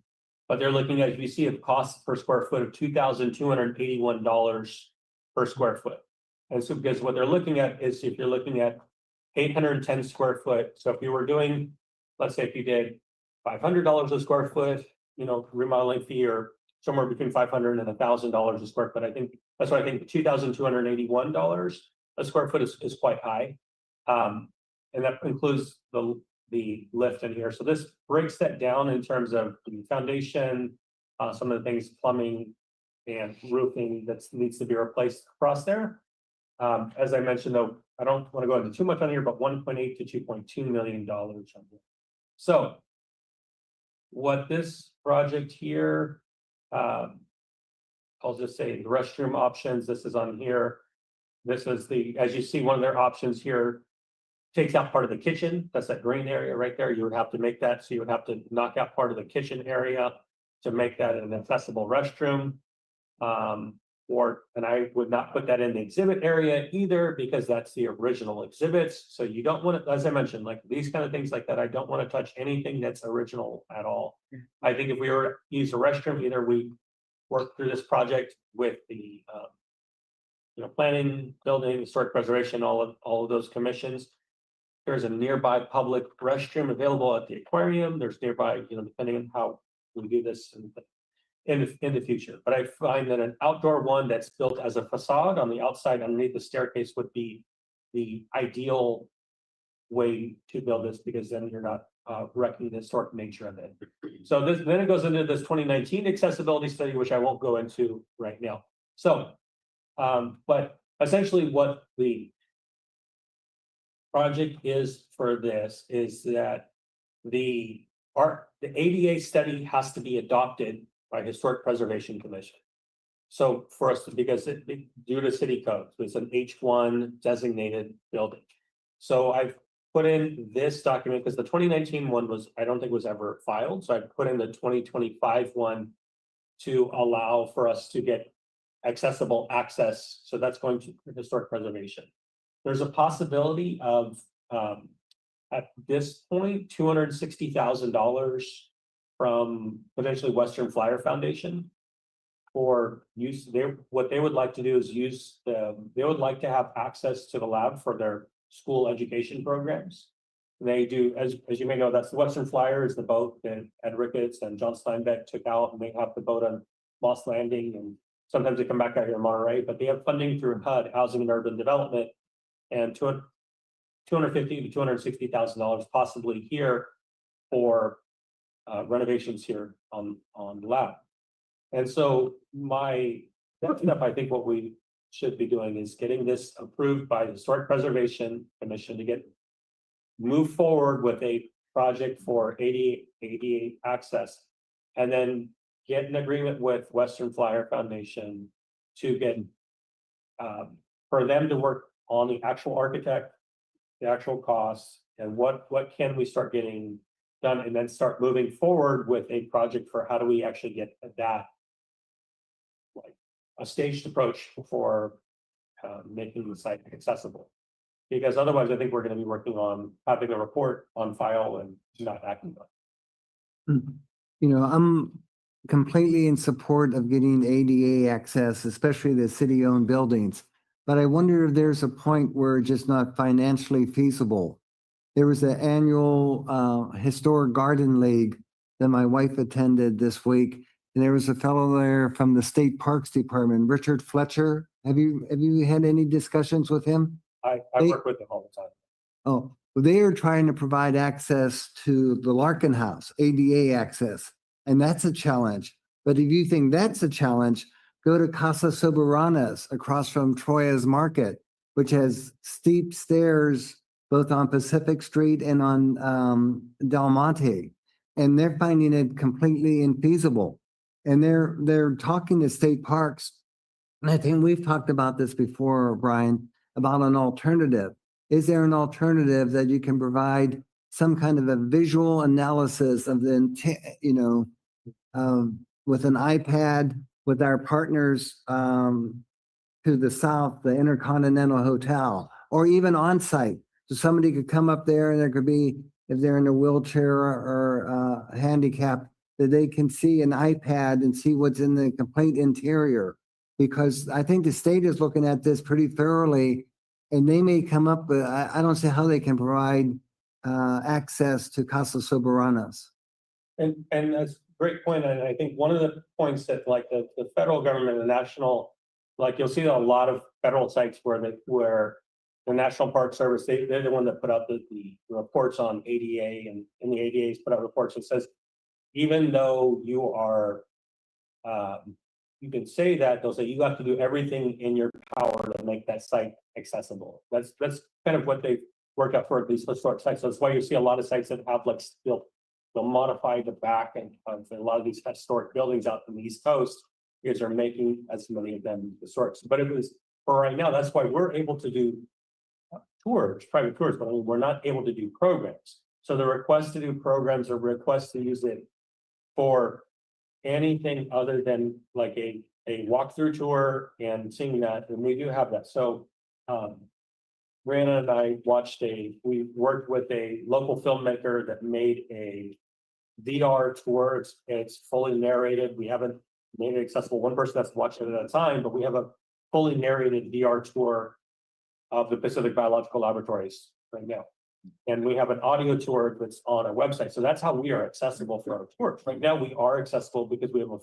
they're looking at, you see a cost per square foot of $2,281 per square foot. And so because what they're looking at is if you're looking at 810 square foot. So if you were doing, let's say if you did $500 a square foot, remodeling fee or somewhere between $500 and $1,000 a square foot. I think that's why I think $2,281 a square foot is quite high. And that includes the lift in here. So this breaks that down in terms of the foundation, some of the things, plumbing and roofing that needs to be replaced across there. As I mentioned, though, I don't want to go into too much on here, but $1.8 to $2.2 million on here. So what this project here, I'll just say the restroom options, this is on here. This is as you see, one of their options here takes out part of the kitchen. That's that green area right there. You would have to make that, so you would have to knock out part of the kitchen area to make that an accessible restroom. And I would not put that in the exhibit area either, because that's the original exhibits. So you don't want to, as I mentioned, like these kind of things like that, I don't want to touch anything that's original at all. I think if we were to use a restroom, either we work through this project with the planning, building, historic preservation, all of those commissions. There's a nearby public restroom available at the aquarium. There's nearby, depending on how we do this in the future. But I find that an outdoor one that's built as a facade on the outside underneath the staircase would be the ideal way to build this, because then you're not wrecking the historic nature of it. So then it goes into this 2019 accessibility study, which I won't go into right now. So, but essentially what the project is for this is that the ADA study has to be adopted by Historic Preservation Commission. So for us, because due to city code, it's an H1 designated building. So I've put in this document because the 2019 one I don't think was ever filed. So I put in the 2025 one to allow for us to get accessible access. So that's going to historic preservation. There's a possibility of, at this point, $260,000 from potentially Western Flyer Foundation for use. What they would like to do is they would like to have access to the lab for their school education programs. They do, as you may know, that's the Western Flyer is the boat that Ed Ricketts and John Steinbeck took out, and they have the boat on Moss Landing, and sometimes they come back out here in Monterey, but they have funding through HUD, Housing and Urban Development, and $250,000 to $260,000 possibly here for renovations here on the lab. And so next up, I think what we should be doing is getting this approved by the Historic Preservation Commission to move forward with a project for ADA access. And then get an agreement with Western Flyer Foundation to get, for them to work on the actual architect, the actual costs, and what can we start getting done, and then start moving forward with a project for how do we actually get that, like a staged approach for making the site accessible. Because otherwise, I think we're going to be working on having a report on file and not acting on it. You know, I'm completely in support of getting ADA access, especially the city-owned buildings. But I wonder if there's a point where it's just not financially feasible. There was an annual Historic Garden League that my wife attended this week. And there was a fellow there from the State Parks Department, Richard Fletcher. Have you had any discussions with him? I They- work with them all the time. Oh, well, they are trying to provide access to the Larkin House, ADA access, and that's a challenge. But if you think that's a challenge, go to Casa Soberanas across from Troya's Market, which has steep stairs both on Pacific Street and on Del Monte. And they're finding it completely infeasible. And they're talking to state parks. And I think we've talked about this before, Brian, about an alternative. Is there an alternative that you can provide some kind of a visual analysis of the intent, you know, with an iPad with our partners to the south, the Intercontinental Hotel, or even on site? So somebody could come up there and there could be, if they're in a wheelchair or handicapped, that they can see an iPad and see what's in the complete interior. Because I think the state is looking at this pretty thoroughly, and they may come up with, I don't see how they can provide access to Casa Soberanas. And that's a great point. And I think one of the points that like the federal government, the national, like you'll see a lot of federal sites where the National Park Service, they're the one that put out the reports on ADA, and the ADA's put out reports that says, even though you are, you can say that, they'll say you have to do everything in your power to make that site accessible. That's kind of what they've worked out for these historic sites. So that's why you see a lot of sites that have like they'll modify the back end of a lot of these historic buildings out on the East Coast, because they're making as many of them historic. But it was for right now, that's why we're able to do tours, private tours, but I mean, we're not able to do programs. So the request to do programs or request to use it for anything other than like a walkthrough tour and seeing that, and we do have that. So Brianna and I we worked with a local filmmaker that made a VR tour. It's fully narrated. We haven't made it accessible. One person that's watching it at a time, but we have a fully narrated VR tour of the Pacific Biological Laboratories right now. And we have an audio tour that's on our website. So that's how we are accessible for our tours. Right now, we are accessible because we have a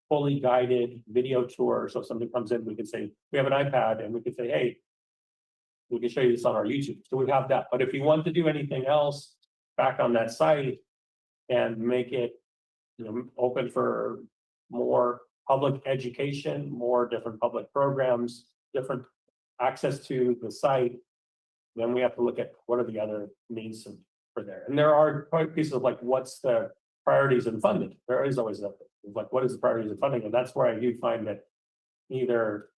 fully guided video tour. So if somebody comes in, we can say, we have an iPad, and we can say, hey, we can show you this on our YouTube. So we have that. But if you want to do anything else back on that site and make it, you know, open for more public education, more different public programs, different access to the site, then we have to look at what are the other needs for there. And there are quite pieces of like, what's the priorities in funding? There is always that, like, what is the priorities in funding? And that's where I do find that either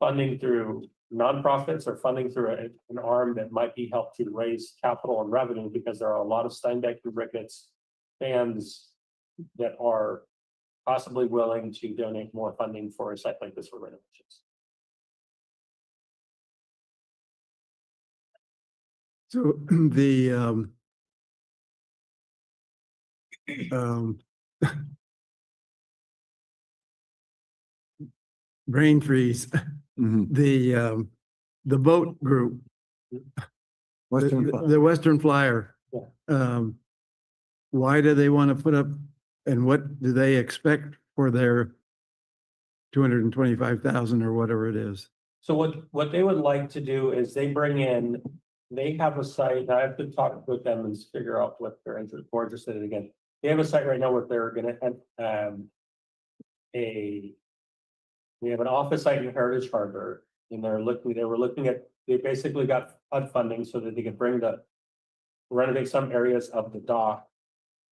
funding through nonprofits or funding through an arm that might be helped to raise capital and revenue, because there are a lot of Steinbeck and Ricketts fans that are possibly willing to donate more funding for a site like this for renovations. So the brain freeze, Mhm. the boat group, the Western Flyer. Yeah. Why do they want to put up, and what do they expect for their 225,000 or whatever it is? So what they would like to do is they have a site, I have to talk with them and figure out what they're more interested in. Again, they have a site right now where they're gonna we have an office site in Heritage Harbor, and they were looking at, they basically got HUD funding so that they could bring the renovate some areas of the dock,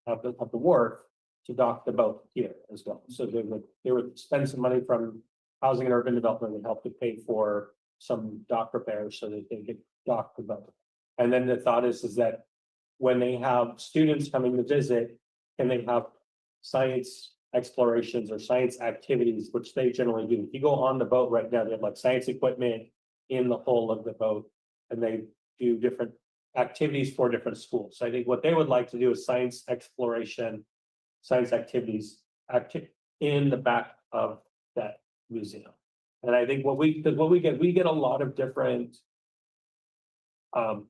of the wharf to dock the boat here as well. So they would spend some money from housing and urban development and help to pay for some dock repairs so that they could dock the boat. And then the thought is that when they have students coming to visit, can they have science explorations or science activities, which they generally do. If you go on the boat right now, they have like science equipment in the hull of the boat, and they do different activities for different schools. So I think what they would like to do is science exploration, science activities in the back of that museum. And I think what we get a lot of different, part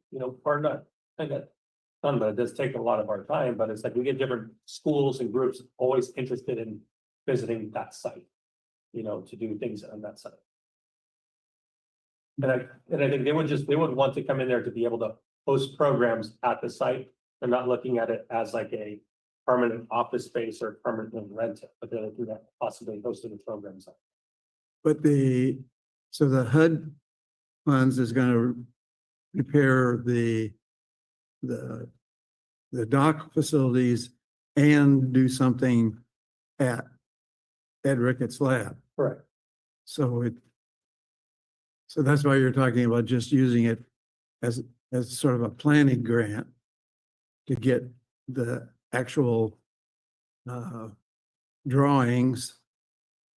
of that, but it does take a lot of our time, but it's like we get different schools and groups always interested in visiting that site, to do things on that site. And I think they would want to come in there to be able to host programs at the site. They're not looking at it as like a permanent office space or permanently rent it, but they're looking at possibly hosting the programs. But the HUD funds is going to repair the dock facilities and do something at Ed Ricketts' lab. Correct. So that's why you're talking about just using it as sort of a planning grant to get the actual drawings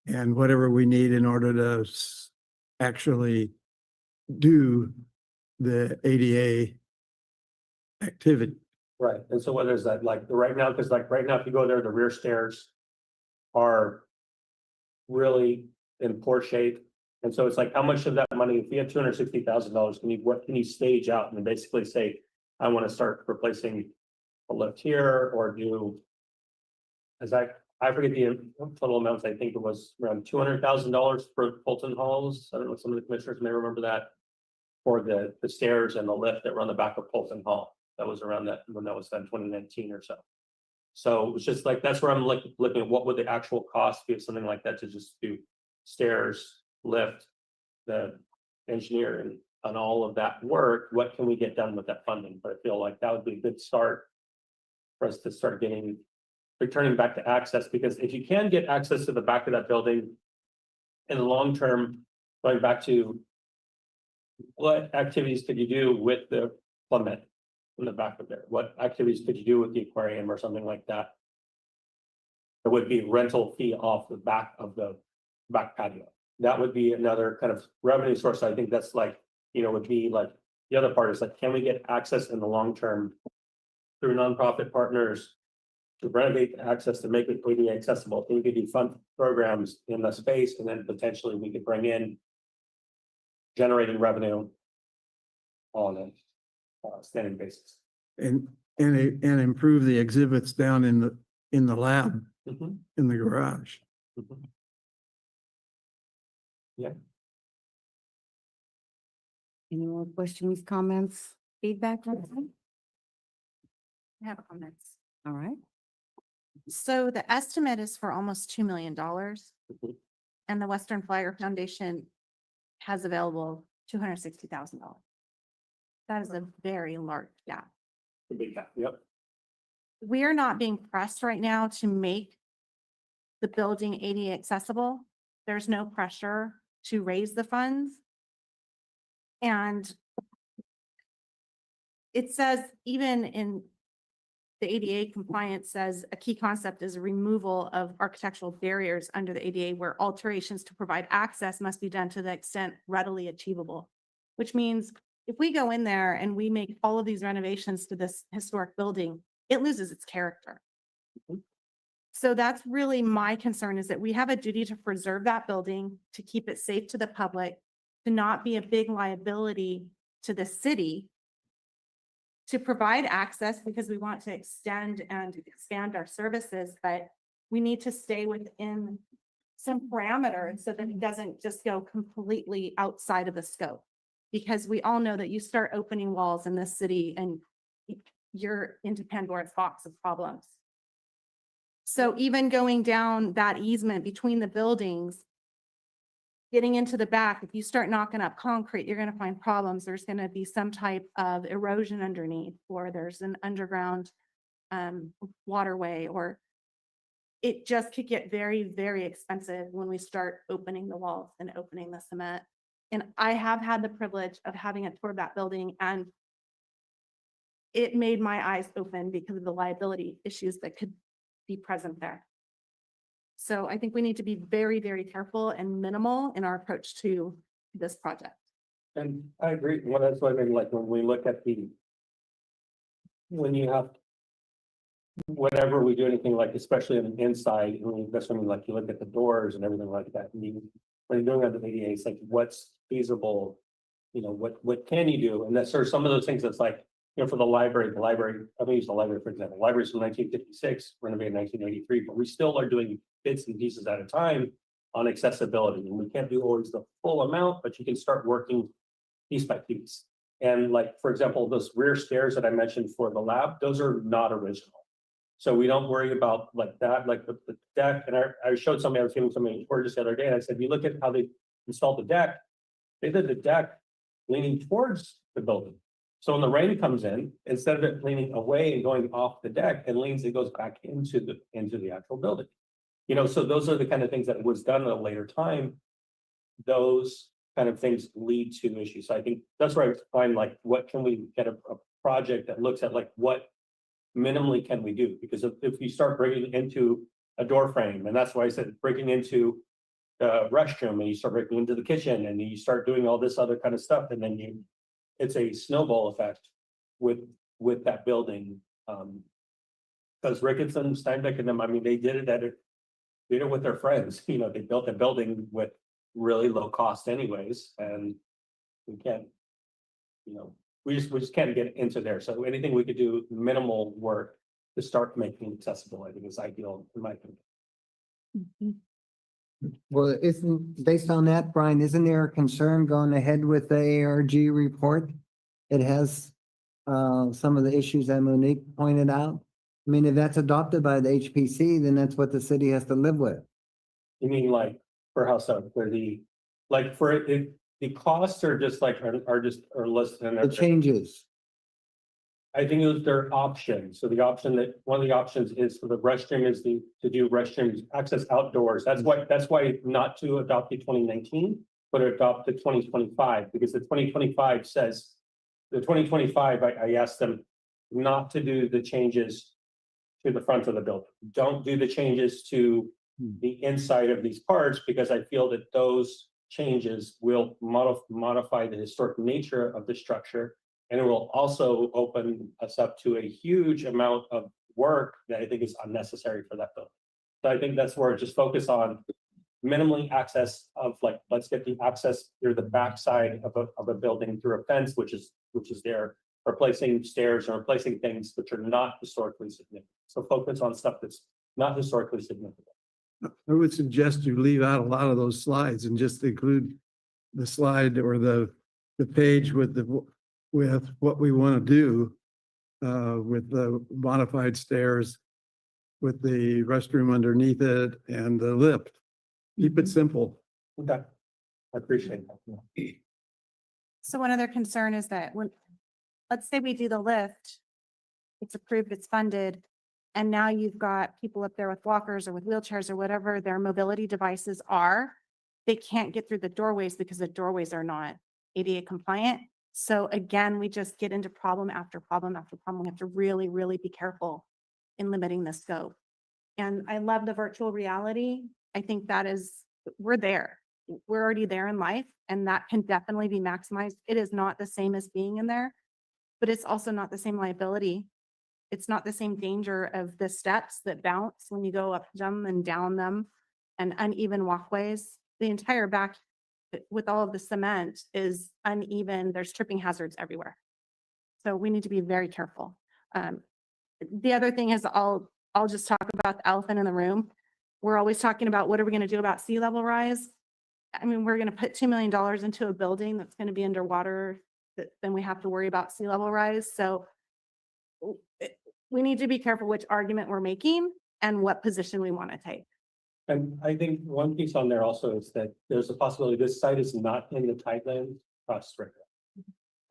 and whatever we need in order to actually do the ADA activity. Right, and so whether it's that, like, right now, because like right now, if you go there, the rear stairs are really in poor shape. And so it's like, how much of that money, if you have $260,000, what can you stage out and basically say, I want to start replacing a lift here or do, I forget the total amounts, I think it was around $200,000 for Fulton Halls. I don't know, some of the commissioners may remember that. For the stairs and the lift that were on the back of Fulton Hall. That was around that, when that was done, 2019 or so. So it was just like, that's where I'm looking at what would the actual cost be of something like that to just do stairs, lift, the engineering and all of that work. What can we get done with that funding? But I feel like that would be a good start for us to start returning back to access, because if you can get access to the back of that building in the long term, going back to what activities could you do with the plummet in the back of there? What activities could you do with the aquarium or something like that? There would be rental fee off the back of the back patio. That would be another kind of revenue source. I think that's like, would be like, the other part is like, can we get access in the long term through nonprofit partners to renovate the access to make it ADA accessible? We could do fund programs in the space, and then potentially we could bring in generating revenue on a standing basis. And improve the exhibits down in the lab, Mhm. in the garage. Mhm. Yeah. Any more questions, comments, feedback? I have comments. All right. So the estimate is for almost $2 million. Mhm. And the Western Flyer Foundation has available $260,000. That is a very large gap. The big gap. Yep. We are not being pressed right now to make the building ADA accessible. There's no pressure to raise the funds. And it says, even in the ADA compliance says a key concept is removal of architectural barriers under the ADA, where alterations to provide access must be done to the extent readily achievable. Which means if we go in there and we make all of these renovations to this historic building, it loses its character. So that's really my concern, is that we have a duty to preserve that building, to keep it safe to the public, to not be a big liability to the city, to provide access because we want to extend and expand our services, but we need to stay within some parameters so that it doesn't just go completely outside of the scope. Because we all know that you start opening walls in this city and you're into Pandora's box of problems. So even going down that easement between the buildings, getting into the back, if you start knocking up concrete, you're gonna find problems. There's gonna be some type of erosion underneath, or there's an underground waterway, or it just could get very, very expensive when we start opening the walls and opening the cement. And I have had the privilege of having a tour of that building, and it made my eyes open because of the liability issues that could be present there. So I think we need to be very, very careful and minimal in our approach to this project. And I agree. Well, that's what I mean, like, when we look at when you have, whenever we do anything like, especially on the inside, I mean, that's when, like, you look at the doors and everything like that. And when you're doing on the ADA, it's like, what's feasible? You know, what can you do? And that's sort of some of those things that's like, you know, for the library, I'm gonna use the library, for example. Library's from 1956, renovated in 1983, but we still are doing bits and pieces at a time on accessibility. And we can't do always the full amount, but you can start working piece by piece. And like, for example, those rear stairs that I mentioned for the lab, those are not original. So we don't worry about like that, like the deck. And I showed somebody, I was giving somebody a tour just the other day, and I said, you look at how they installed the deck, they did the deck leaning towards the building. So when the rain comes in, instead of it leaning away and going off the deck, it goes back into the actual building. You know, so those are the kind of things that was done at a later time. Those kind of things lead to issues. So I think that's where I find, like, what can we get a project that looks at, like, what minimally can we do? Because if you start breaking into a door frame, and that's why I said breaking into the restroom, and you start breaking into the kitchen, and you start doing all this other kind of stuff, and then it's a snowball effect with that building. Because Rickinson, Steinbeck, and them, I mean, they did it with their friends. You know, they built a building with really low cost anyways, and we can't, you know, we just can't get into there. So anything we could do, minimal work to start making it accessible, I think is ideal in my opinion. Well, based on that, Brian, isn't there a concern going ahead with the ARG report? It has some of the issues that Monique pointed out. I mean, if that's adopted by the HPC, then that's what the city has to live with. You mean like for how so, for the costs are just like are listed. The changes. I think it was their option. So the option that, one of the options is for the restroom is to do restrooms access outdoors. That's why not to adopt the 2019, but adopt the 2025, because the 2025 says, the 2025, I asked them not to do the changes to the front of the building. Don't do the changes to the inside of these parts, because I feel that those changes will modify the historic nature of the structure. And it will also open us up to a huge amount of work that I think is unnecessary for that building. So I think that's where just focus on minimally access of, like, let's get the access through the backside of a building through a fence, which is there, replacing stairs or replacing things which are not historically significant. So focus on stuff that's not historically significant. I would suggest you leave out a lot of those slides and just include the slide or the page with what we want to do with the modified stairs, with the restroom underneath it and the lift. Keep it simple. Okay, I appreciate that. So one other concern is that let's say we do the lift, it's approved, it's funded, and now you've got people up there with walkers or with wheelchairs or whatever their mobility devices are. They can't get through the doorways because the doorways are not ADA compliant. So again, we just get into problem after problem after problem. We have to really, really be careful in limiting the scope. And I love the virtual reality. I think we're there. We're already there in life, and that can definitely be maximized. It is not the same as being in there, but it's also not the same liability. It's not the same danger of the steps that bounce when you go up them and down them, and uneven walkways. The entire back with all of the cement is uneven. There's tripping hazards everywhere. So we need to be very careful. The other thing is I'll just talk about the elephant in the room. We're always talking about what are we going to do about sea level rise? I mean, we're going to put $2 million into a building that's going to be underwater, then we have to worry about sea level rise. So we need to be careful which argument we're making and what position we want to take. And I think one piece on there also is that there's a possibility this site is not in the Tidelands Trust right now.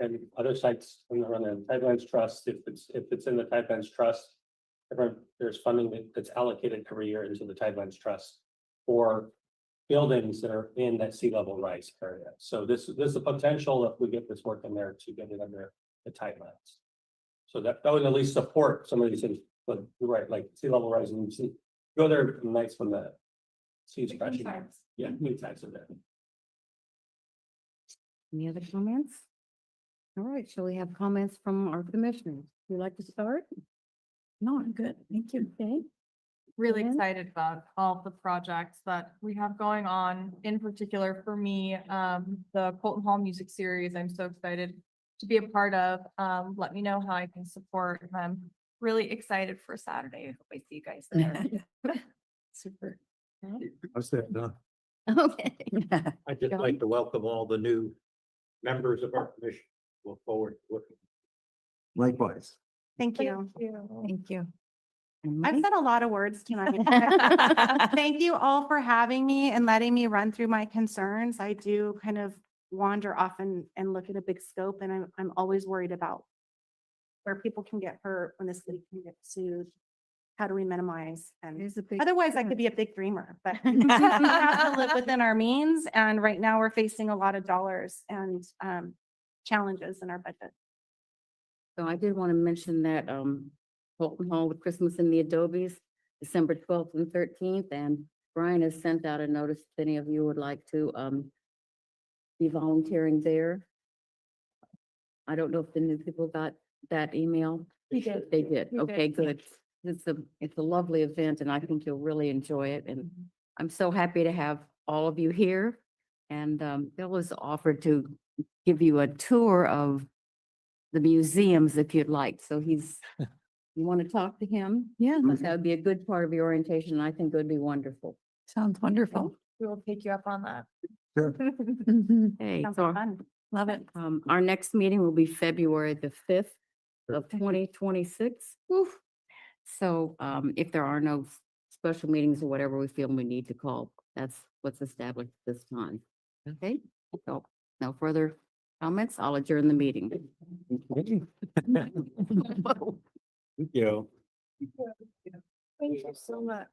And other sites in the Tidelands Trust, if it's in the Tidelands Trust, there's funding that's allocated every year into the Tidelands Trust for buildings that are in that sea level rise area. So there's a potential if we get this work in there to get it under the Tidelands. So that would at least support some of these things, but you're right, like sea level rise, and you see, go there nights when the sea's crashing. Yeah, new tides are there. Any other comments? All right, shall we have comments from our commissioners? Would you like to start? No, I'm good. Thank you. Okay. Really Lynn? excited about all of the projects that we have going on. In particular, for me, the Colton Hall Music Series, I'm so excited to be a part of. Let me know how I can support. I'm really excited for Saturday. Hope I see you guys there. Super. How's that done? Okay. I'd just like to welcome all the new members of our commission. Look forward to working. Likewise. Thank you. Thank you. And I've Mike? said a lot of words tonight. Thank you all for having me and letting me run through my concerns. I do kind of wander off and look at a big scope, and I'm always worried about where people can get hurt, when the city can get sued. How do we minimize? It And is a big. otherwise I could be a big dreamer, but we have to live within our means. And right now we're facing a lot of dollars and challenges in our budget. So I did want to mention that Holton Hall with Christmas in the Adobes, December 12th and 13th, and Brian has sent out a notice if any of you would like to be volunteering there. I don't know if the new people got that email. We did. They did. We did, Okay, yeah. good. It's a lovely event and I think you'll really enjoy it. And I'm so happy to have all of you here. And Bill was offered to give you a tour of the museums if you'd like. So you want to talk to him? Yeah, That would be a good part of your orientation. I think it would be wonderful. sounds wonderful. We will take you up on that. Sure. Mhm. Okay, Sounds so fun. Love it. our next meeting will be February the 5th of 2026. Woof. So if there are no special meetings or whatever we feel we need to call, that's what's established this time. Okay, so no further comments. I'll adjourn the meeting. Thank you. Thank you so much.